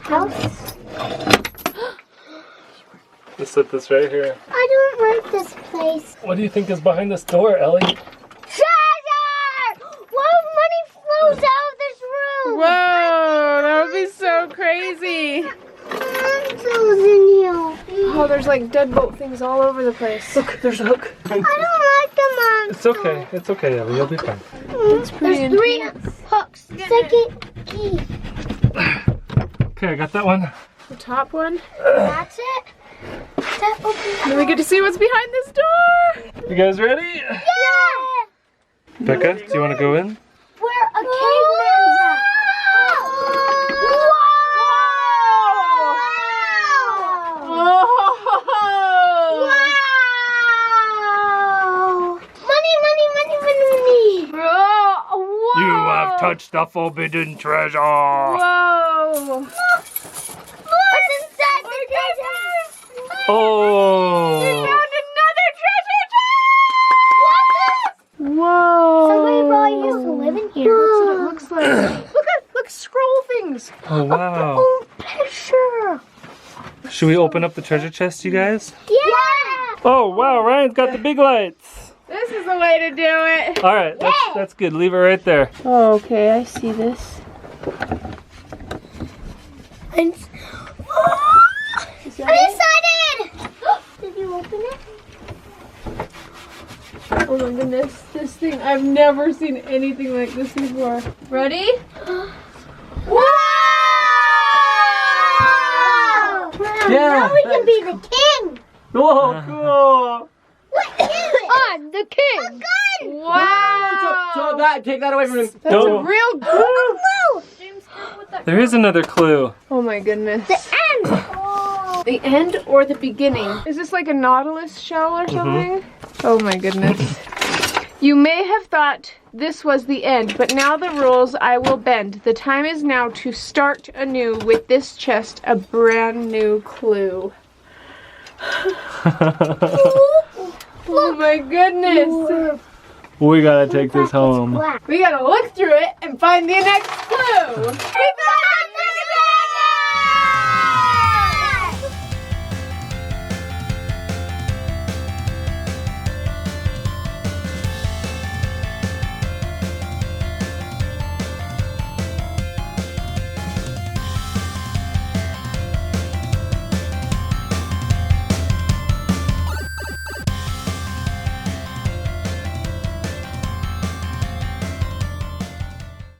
house. Let's set this right here. I don't like this place. What do you think is behind this door, Ellie? Treasure! What if money flows out of this room? Whoa! That would be so crazy. Monsters in here. Oh, there's like deadbolt things all over the place. Look, there's a hook. I don't like the monsters. It's okay. It's okay, Ellie. You'll be fine. It's pretty There's 3 hooks. Second key. Okay, I got that one. The top one. That's it. That opens Then we get to see what's behind this door. You guys ready? Yeah! Becca, do you want to go in? Where a caveman's at. Wow! Oh! Wow! Money, money, money, money, money. Whoa! You have touched the forbidden treasure. Whoa! What's inside the treasure? Oh. Found another treasure chest! Whoa! Somebody probably used to live in here. That's what it looks like. Look, scroll things. Oh, wow. Oh, picture. Should we open up the treasure chest, you guys? Yeah! Oh, wow. Ryan's got the big lights. This is the way to do it. All right, that's good. Leave it right there. Oh, okay, I see this. I'm excited! Did you open it? Oh my goodness, this thing, I've never seen anything like this before. Ready? Wow! Yeah. Now we can be the king! Oh, cool. What is it? I'm the king! A gun! Wow! So that, take that away from him. That's No. a real good. Blue! There is another clue. Oh my goodness. The end! Oh. The end or the beginning? Is this like a nautilus shell or something? Oh my goodness. You may have thought this was the end, but now the rules I will bend. The time is now to start anew with this chest, a brand new clue. Oh my goodness. We gotta take this home. We gotta look through it and find the next clue. We found